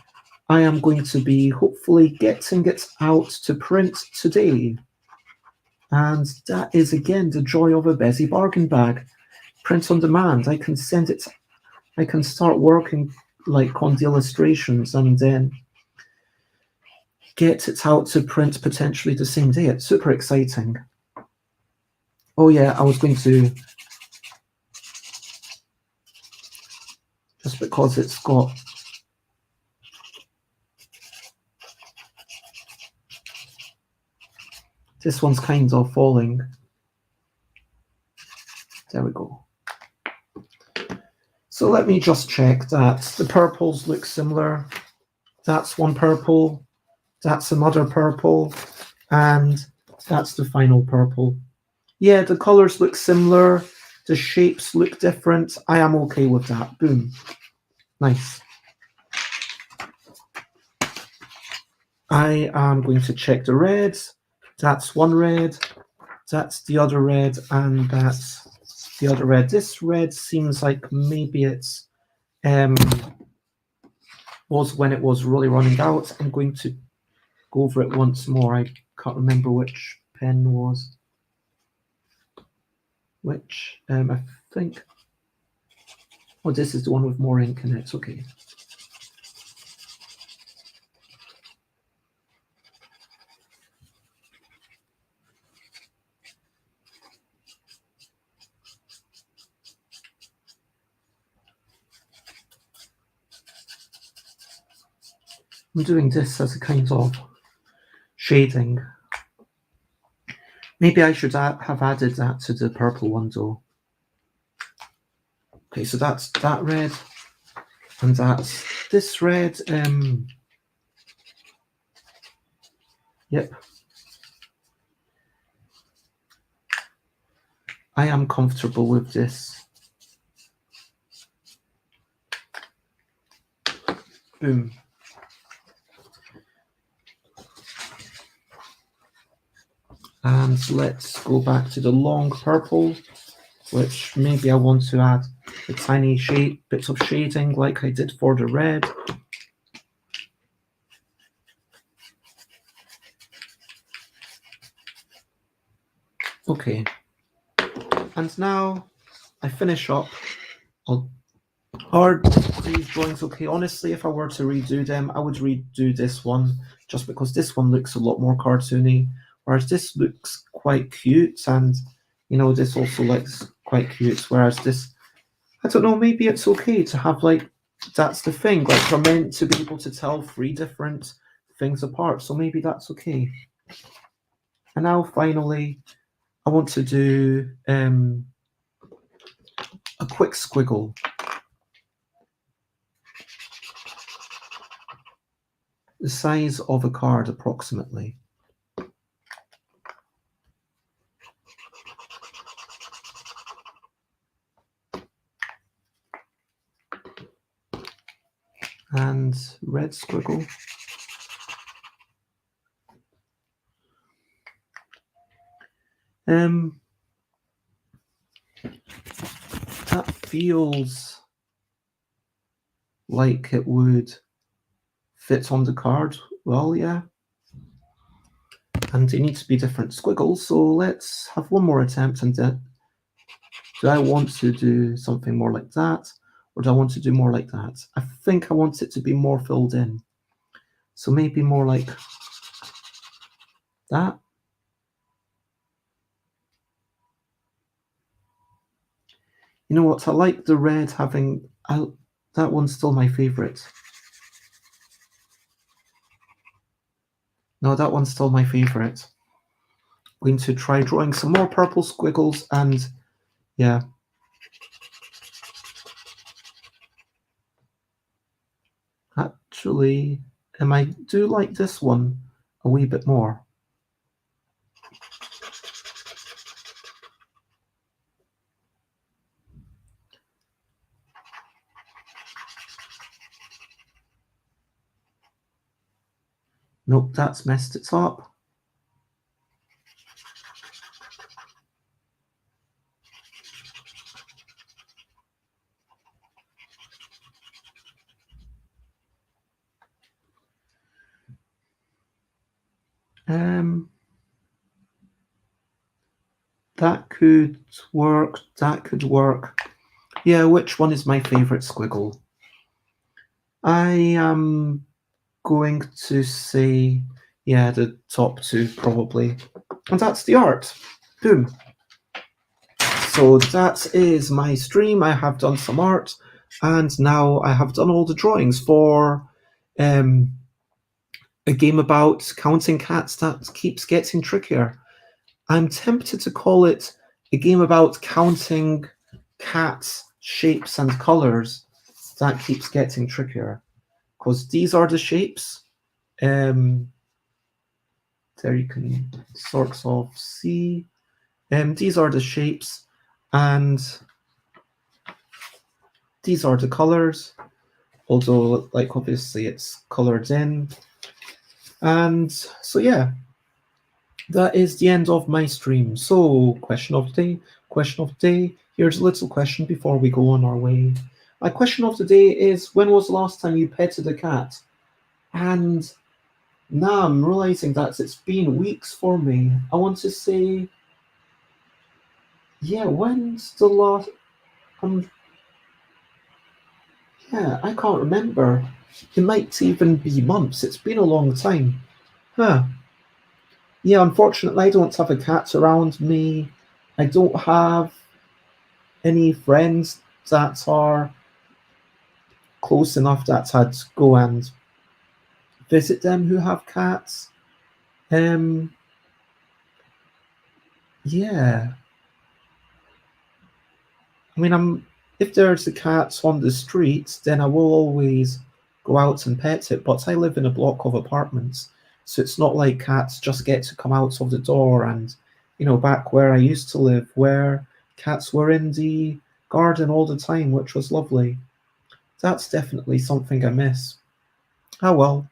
I am going to be hopefully getting it out to print today. And that is again the joy of a busy bargain bag. Print on demand. I can send it. I can start working like on the illustrations and then get it out to print potentially the same day. It's super exciting. Oh yeah, I was going to, just because it's got, this one's kind of falling. There we go. So let me just check that the purples look similar. That's one purple, that's another purple, and that's the final purple. Yeah, the colors look similar, the shapes look different. I am okay with that. Boom. Nice. I am going to check the reds. That's one red, that's the other red, and that's the other red. This red seems like maybe it's was when it was really running out. I'm going to go over it once more. I can't remember which pen was which. I think. Oh, this is the one with more ink in it. Okay. I'm doing this as a kind of shading. Maybe I should have added that to the purple one though. Okay, so that's that red, and that's this red. Yep. I am comfortable with this. Boom. And let's go back to the long purple, which maybe I want to add a tiny bits of shading like I did for the red. Okay. And now I finish up. Are these drawings okay? Honestly, if I were to redo them, I would redo this one just because this one looks a lot more cartoony, whereas this looks quite cute, and this also looks quite cute. Whereas this, I don't know, maybe it's okay to have that's the thing, like we're meant to be able to tell three different things apart, so maybe that's okay. And now finally, I want to do a quick squiggle. The size of a card, approximately. And red squiggle. That feels like it would fit on the card. Well, yeah. And it needs to be different squiggles, so let's have one more attempt. And do I want to do something more like that, or do I want to do more like that? I think I want it to be more filled in. So maybe more like that. You know what? I like the red having... that one's still my favorite. No, that one's still my favorite. I'm going to try drawing some more purple squiggles, and yeah. Actually, I do like this one a wee bit more. Nope, that's messed it up. That could work. That could work. Yeah, which one is my favorite squiggle? I am going to say, yeah, the top two probably. And that's the art. Boom. So that is my stream. I have done some art, and now I have done all the drawings for a game about counting cats that keeps getting trickier. I'm tempted to call it a game about counting cats' shapes and colors that keeps getting trickier. Because these are the shapes. There you can sort of see. These are the shapes, and these are the colors. Although, obviously it's colored in. And so, yeah. That is the end of my stream. So, question of the day, question of the day. Here's a little question before we go on our way. My question of the day is, when was the last time you petted a cat? And now I'm realizing that it's been weeks for me. I want to say, yeah, when's the last... yeah, I can't remember. It might even be months. It's been a long time. Huh. Yeah, unfortunately, I don't have a cat around me. I don't have any friends that are close enough that I'd go and visit them who have cats. Yeah. I mean, if there's a cat on the street, then I will always go out and pet it. But I live in a block of apartments, so it's not like cats just get to come out of the door. And back where I used to live, where cats were in the garden all the time, which was lovely. That's definitely something I miss. Ah well.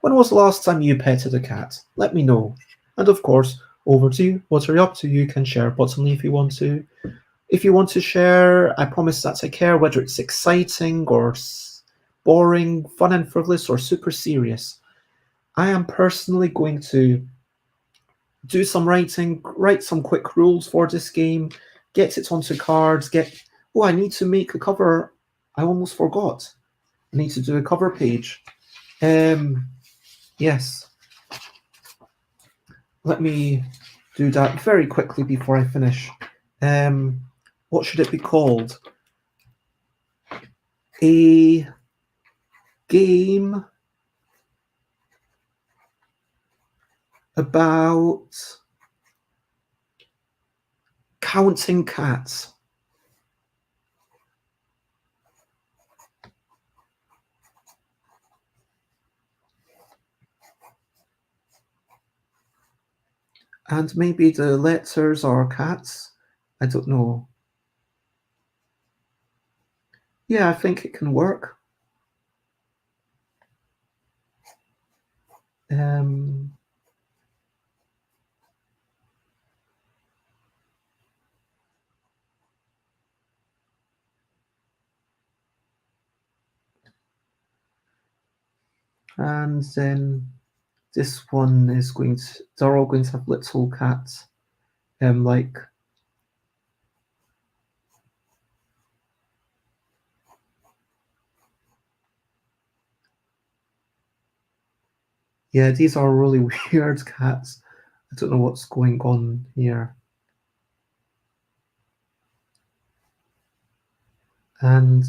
When was the last time you petted a cat? Let me know. And of course, over to you. What are you up to? You can share buttonly if you want to. If you want to share, I promise that I care whether it's exciting or boring, fun and frivolous, or super serious. I am personally going to do some writing, write some quick rules for this game, get it onto cards, oh, I need to make a cover. I almost forgot. I need to do a cover page. Yes. Let me do that very quickly before I finish. What should it be called? A game about counting cats. And maybe the letters are cats. I don't know. Yeah, I think it can work. And then this one is they're all going to have little cats. Like, yeah, these are really weird cats. I don't know what's going on here. And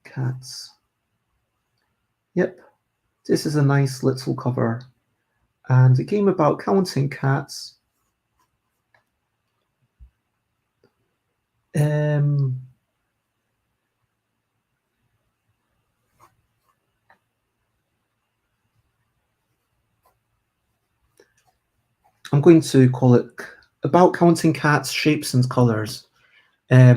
cats. Yep, this is a nice little cover. And a game about counting cats. I'm going to call it About Counting Cats, Shapes and Colors. Yeah.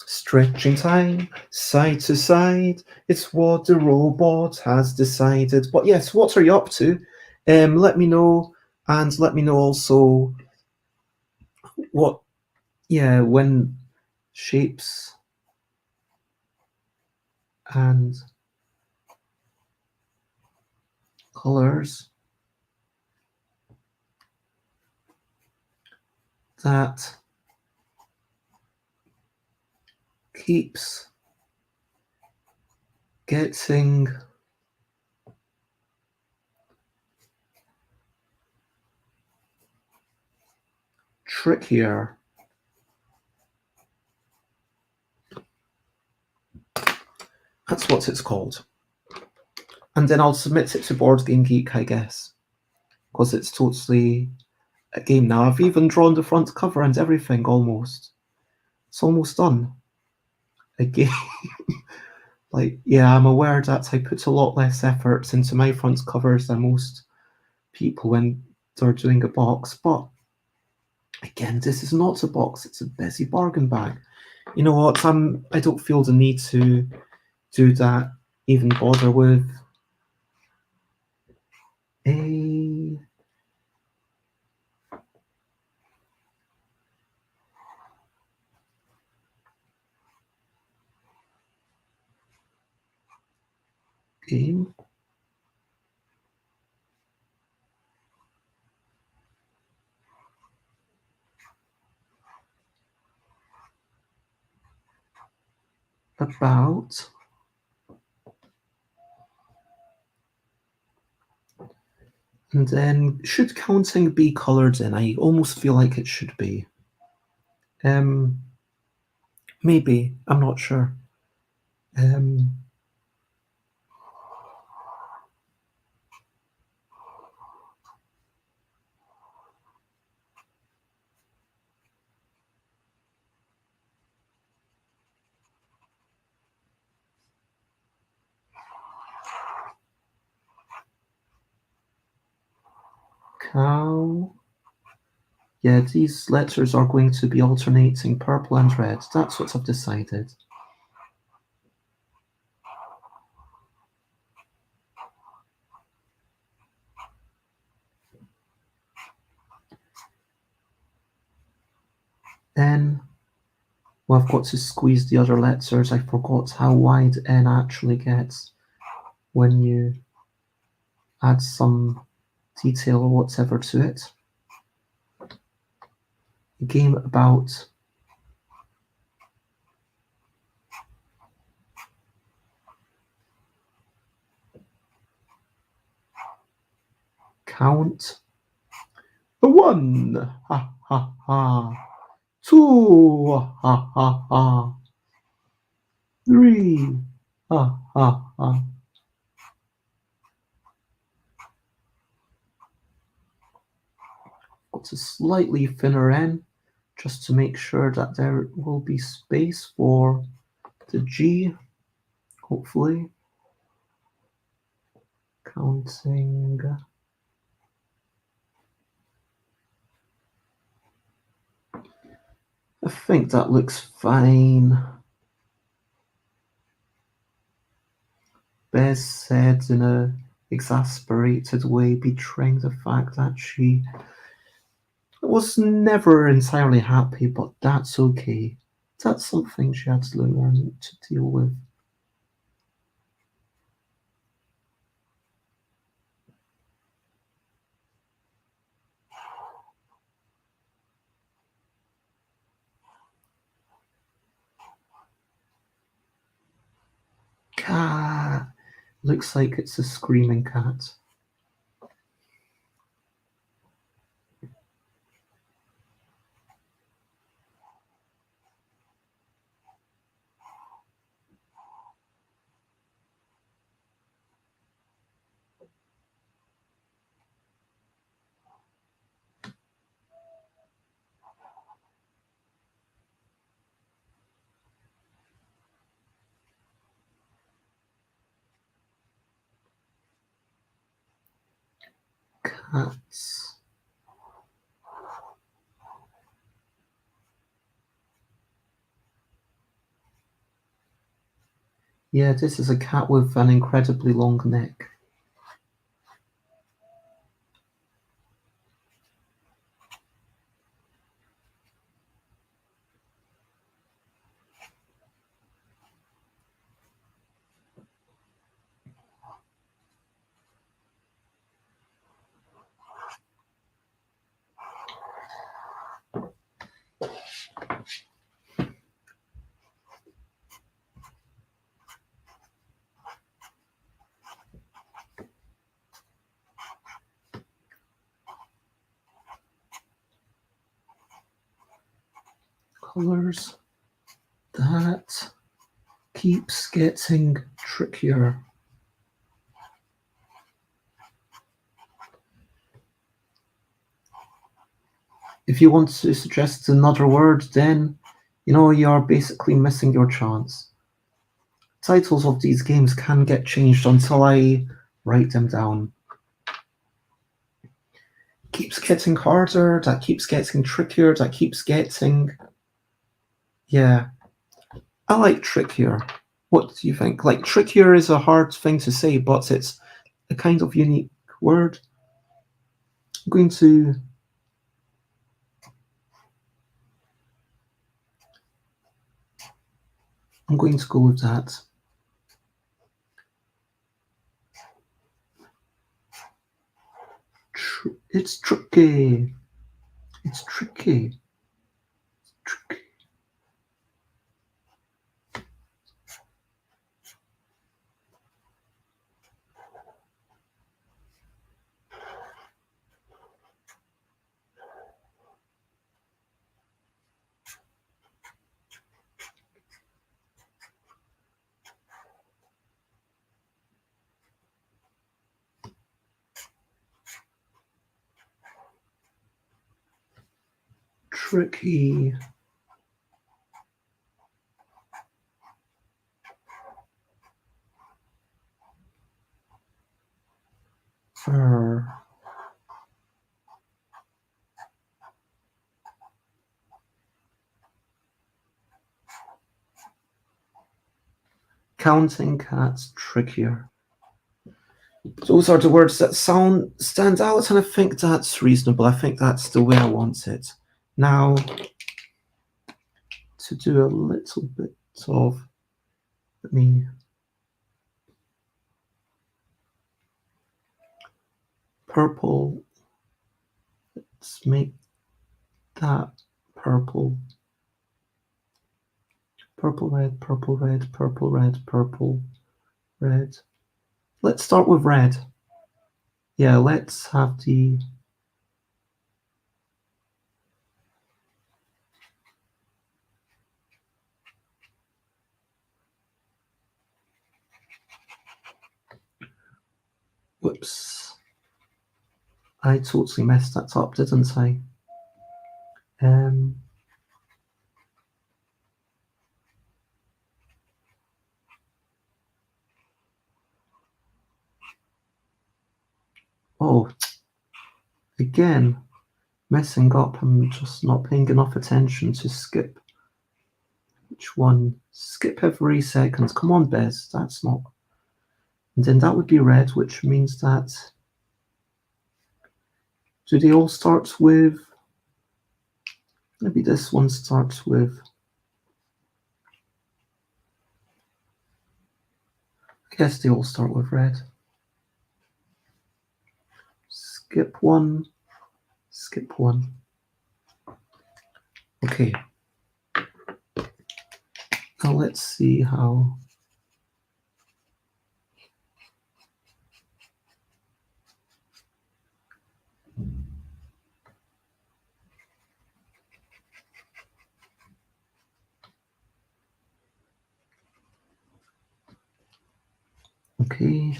Stretching time, side to side, it's what the robot has decided. But yes, what are you up to? Let me know, and let me know also when shapes and colors that keeps getting trickier. That's what it's called. And then I'll submit it to Board Game Geek, I guess, because it's totally a game now. I've even drawn the front cover and everything almost. It's almost done. A game. Like, yeah, I'm aware that I put a lot less effort into my front covers than most people when they're doing a box, but again, this is not a box, it's a busy bargain bag. You know what, I don't feel the need to do that, even bother with a game about and then should counting be colored in? I almost feel like it should be. Maybe, I'm not sure. Cow. Yeah, these letters are going to be alternating purple and red. That's what I've decided. N. Well, I've got to squeeze the other letters. I forgot how wide N actually gets. when you add some detail or whatever to it. A game about count the 1, ha ha ha, 2, ha ha ha, 3, ha ha ha. Got a slightly thinner N just to make sure that there will be space for the G, hopefully. Counting. I think that looks fine. Bez said in a exasperated way, betraying the fact that she was never entirely happy, but that's okay. That's something she had to learn to deal with. Cat. Looks like it's a screaming cat. Cats. Yeah, this is a cat with an incredibly long neck. Colors. That keeps getting trickier. If you want to suggest another word, then you're basically missing your chance. Titles of these games can get changed until I write them down. Keeps getting harder, that keeps getting trickier, that keeps getting... Yeah. I like trickier. What do you think? Like, trickier is a hard thing to say, but it's a kind of unique word. I'm going to go with that. It's tricky. It's tricky. Tricky. Tricky. Counting cats trickier. Those are the words that stand out, and I think that's reasonable. I think that's the way I want it. Now, to do a little bit of... Let me purple. Let's make that purple. Purple, red, purple, red, purple, red, purple, red. Let's start with red. Yeah, let's have the... Whoops. I totally messed that up, didn't I? Oh, again, messing up. I'm just not paying enough attention to skip. Which one? Skip every second. Come on, Bez. That's not... And then that would be red, which means that... Do they all start with... Maybe this one starts with... I guess they all start with red. Skip one. Skip one. Okay. Now let's see how... Okay.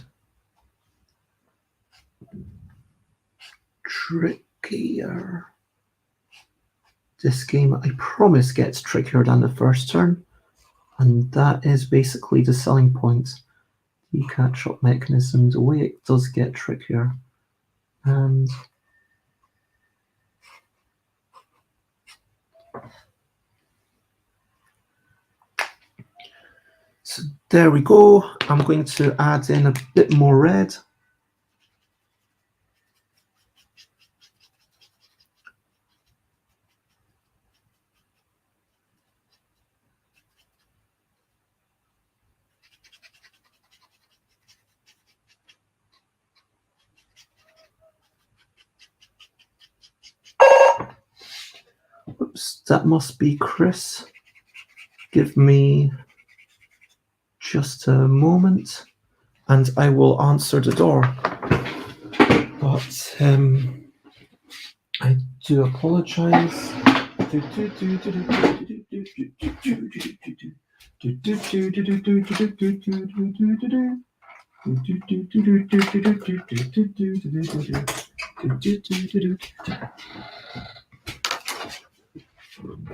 Trickier. This game, I promise, gets trickier than the first turn. And that is basically the selling point. The catch-up mechanism, the way it does get trickier. And... So there we go. I'm going to add in a bit more red. Oops, that must be Chris. Give me just a moment and I will answer the door. But I do apologize.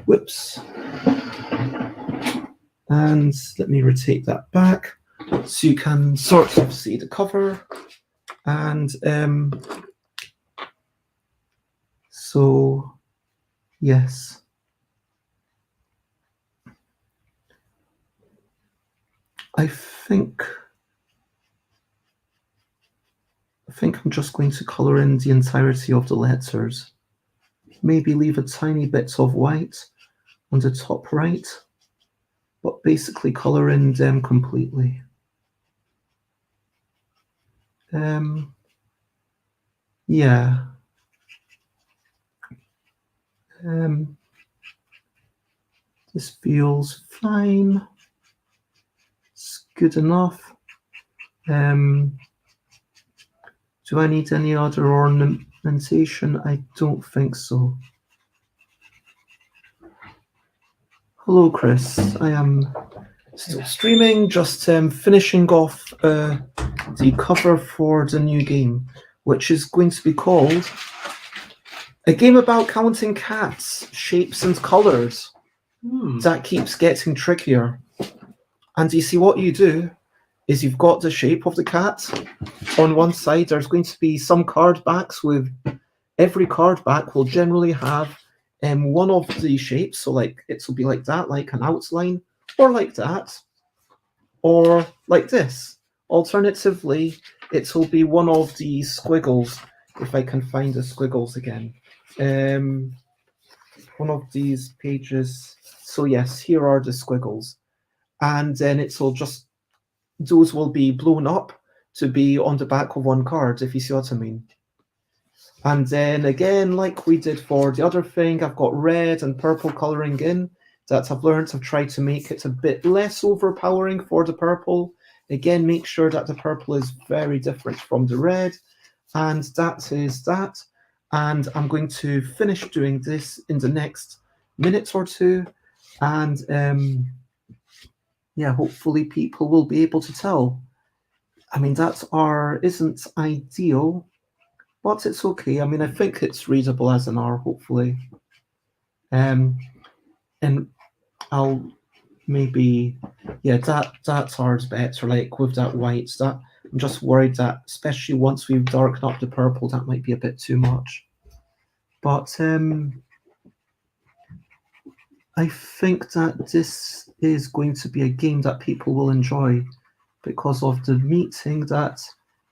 Whoops. And let me rotate that back so you can sort of see the cover. And so, yes. I think I'm just going to color in the entirety of the letters. Maybe leave a tiny bit of white on the top right, but basically color in them completely. Yeah. This feels fine. It's good enough. Do I need any other ornamentation? I don't think so. Hello, Chris. I am still streaming, just finishing off the cover for the new game, which is going to be called A Game About Counting Cats, Shapes and Colors. That keeps getting trickier. And you see what you do is you've got the shape of the cat. On one side, there's going to be some card backs with every card back will generally have one of the shapes. So like it will be like that, like an outline, or like that, or like this. Alternatively, it will be one of the squiggles, if I can find the squiggles again. One of these pages. So yes, here are the squiggles. And then it's all just, those will be blown up to be on the back of one card, if you see what I mean. And then again, like we did for the other thing, I've got red and purple colouring in. That I've tried to make it a bit less overpowering for the purple. Again, make sure that the purple is very different from the red. And that is that. And I'm going to finish doing this in the next minute or two. And yeah, hopefully people will be able to tell. I mean, that R isn't ideal, but it's okay. I mean, I think it's readable as an R, hopefully. And I'll maybe, yeah, that R's better, like with that white. That I'm just worried that, especially once we've darkened up the purple, that might be a bit too much. But I think that this is going to be a game that people will enjoy because of the meeting that,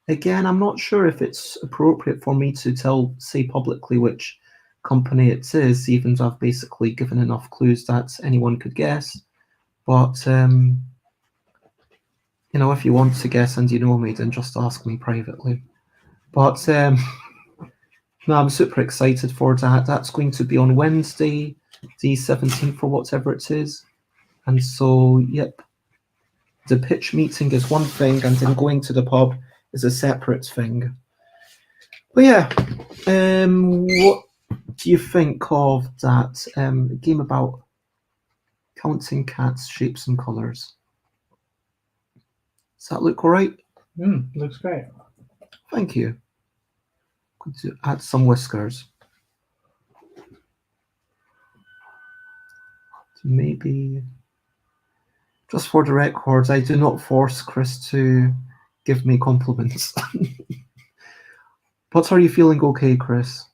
again, I'm not sure if it's appropriate for me to say publicly which company it is, even though I've basically given enough clues that anyone could guess. But, you know, if you want to guess and you know me, then just ask me privately. But, no, I'm super excited for that. That's going to be on Wednesday, the 17th or whatever it is. And so, yep, the pitch meeting is one thing, and then going to the pub is a separate thing. But yeah, what do you think of that game about counting cats' shapes and colours? Does that look all right? Looks great. Thank you. I'm going to add some whiskers. Maybe, just for the record, I do not force Chris to give me compliments. But are you feeling okay, Chris?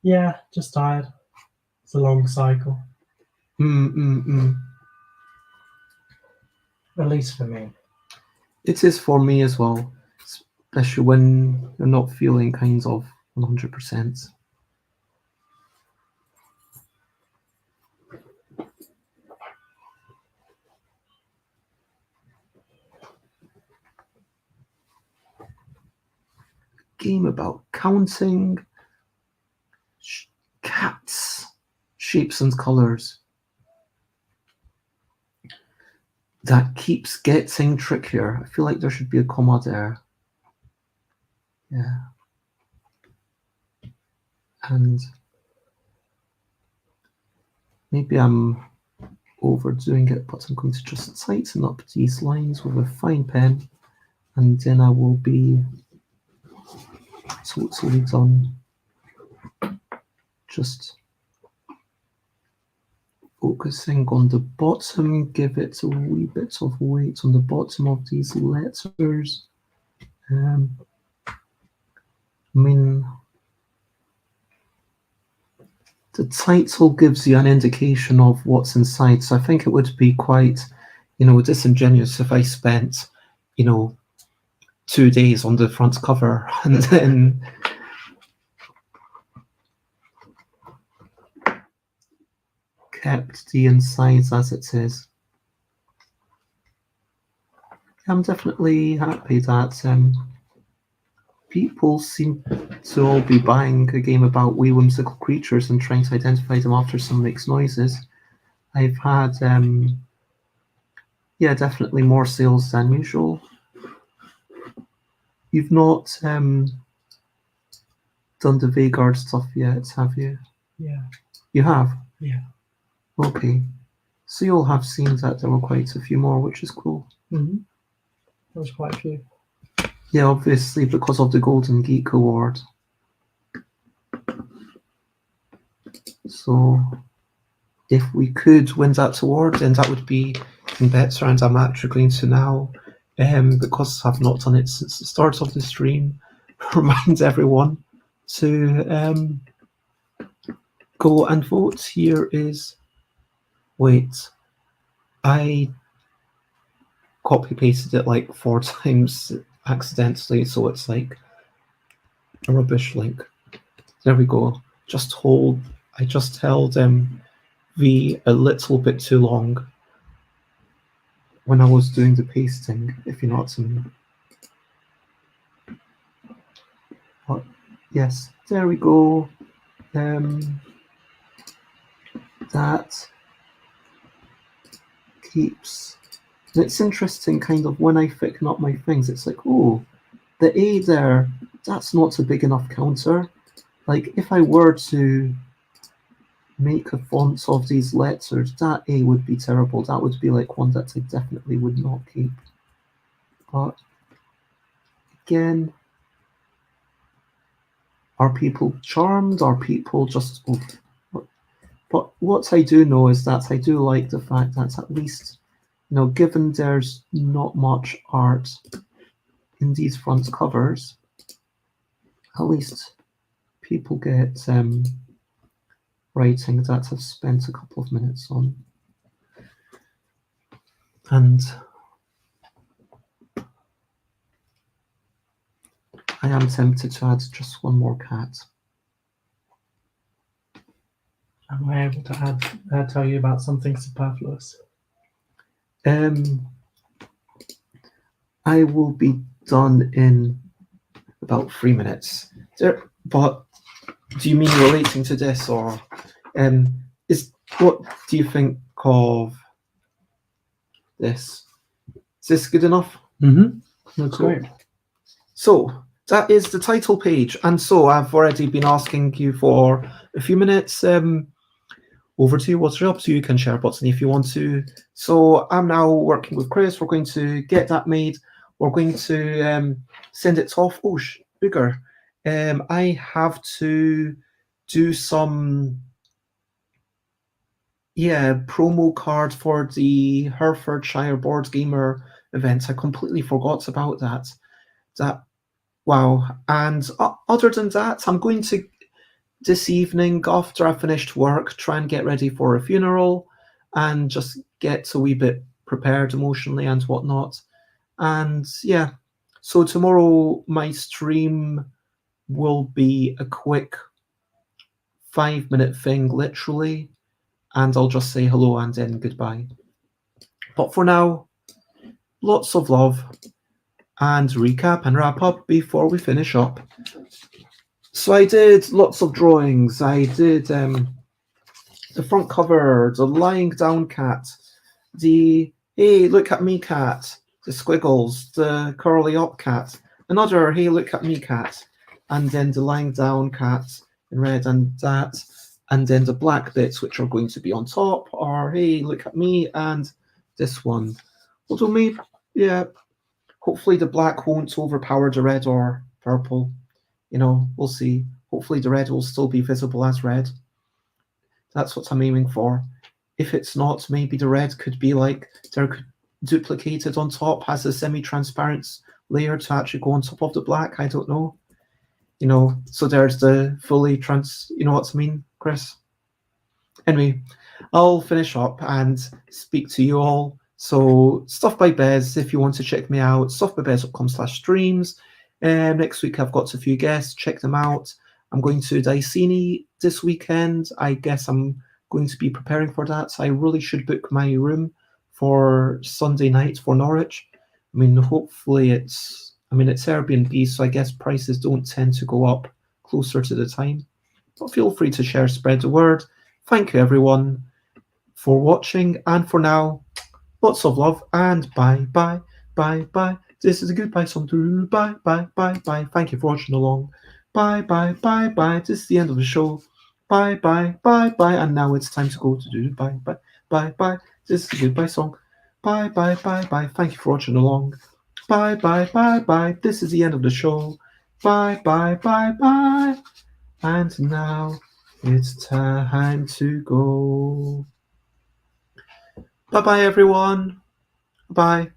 Yeah, just tired. It's a long cycle. At least for me. It is for me as well, especially when you're not feeling kind of 100%. Game about counting cats' shapes and colours. That keeps getting trickier. I feel like there should be a comma there. Yeah. And maybe I'm overdoing it, but I'm going to just tighten up these lines with a fine pen, and then I will be totally done. Just focusing on the bottom, give it a wee bit of weight on the bottom of these letters. I mean, the title gives you an indication of what's inside, so I think it would be quite, disingenuous if I spent, 2 days on the front cover and then kept the insides as it is. I'm definitely happy that people seem to all be buying a game about wee whimsical creatures and trying to identify them after some makes noises. I've had, definitely more sales than usual. You've not done the Vanguard stuff yet, have you? Yeah. You have? Yeah. Okay. So you'll have seen that there were quite a few more, which is cool. There was quite a few. Yeah, obviously, because of the Golden Geek Award. So if we could win that award, then that would be even better, and I'm actually going to now, because I've not done it since the start of the stream, remind everyone to go and vote. Here is, wait, I copy-pasted it like 4 times accidentally, so it's like a rubbish link. There we go. I just held V a little bit too long when I was doing the pasting, if you know what I mean. But yes, there we go. That keeps. And it's interesting, kind of, when I thicken up my things, it's like, oh, the A there, that's not a big enough counter. Like, if I were to make a font of these letters, that A would be terrible. That would be like one that I definitely would not keep. But again, are people charmed? Are people just... Oh, but what I do know is that I do like the fact that at least, given there's not much art in these front covers, at least people get writing that I've spent a couple of minutes on. And I am tempted to add just one more cat. Am I able to tell you about something superfluous? I will be done in about 3 minutes. But do you mean relating to this, or what do you think of this? Is this good enough? Mm-hmm. That's great. So that is the title page, and so I've already been asking you for a few minutes. Over to you. What's your up to? You can share a button if you want to. So I'm now working with Chris. We're going to get that made. We're going to send it off. Oh, bigger. I have to do some promo card for the Herefordshire Board Gamer event. I completely forgot about that. Wow. And other than that, I'm going to, this evening, after I finished work, try and get ready for a funeral and just get a wee bit prepared emotionally and whatnot. And yeah, so tomorrow my stream will be a quick 5-minute thing, literally, and I'll just say hello and then goodbye. But for now, lots of love, and recap and wrap up before we finish up. So I did lots of drawings. I did the front cover, the lying down cat, the hey, look at me cat, the squiggles, the curly up cat, another hey, look at me cat, and then the lying down cat in red and that, and then the black bits which are going to be on top are hey, look at me, and this one. Although maybe, hopefully the black won't overpower the red or purple. We'll see. Hopefully the red will still be visible as red. That's what I'm aiming for. If it's not, maybe the red could be like they're duplicated on top, has a semi-transparent layer to actually go on top of the black. I don't know. So there's the fully trans... You know what I mean, Chris? Anyway, I'll finish up and speak to you all. So Stuff by Bez, if you want to check me out, stuffbybez.com/streams. Next week I've got a few guests, check them out. I'm going to Diceni this weekend. I guess I'm going to be preparing for that. So I really should book my room for Sunday night for Norwich. I mean, hopefully it's Airbnb, so I guess prices don't tend to go up closer to the time. But feel free to share, spread the word. Thank you everyone for watching, and for now, lots of love, and bye. This is a goodbye song to bye. Thank you for watching along. Bye. This is the end of the show. Bye. And now it's time to go to do bye. This is a goodbye song. Bye. Thank you for watching along. Bye. This is the end of the show. Bye. And now it's time to go. Bye everyone. Bye.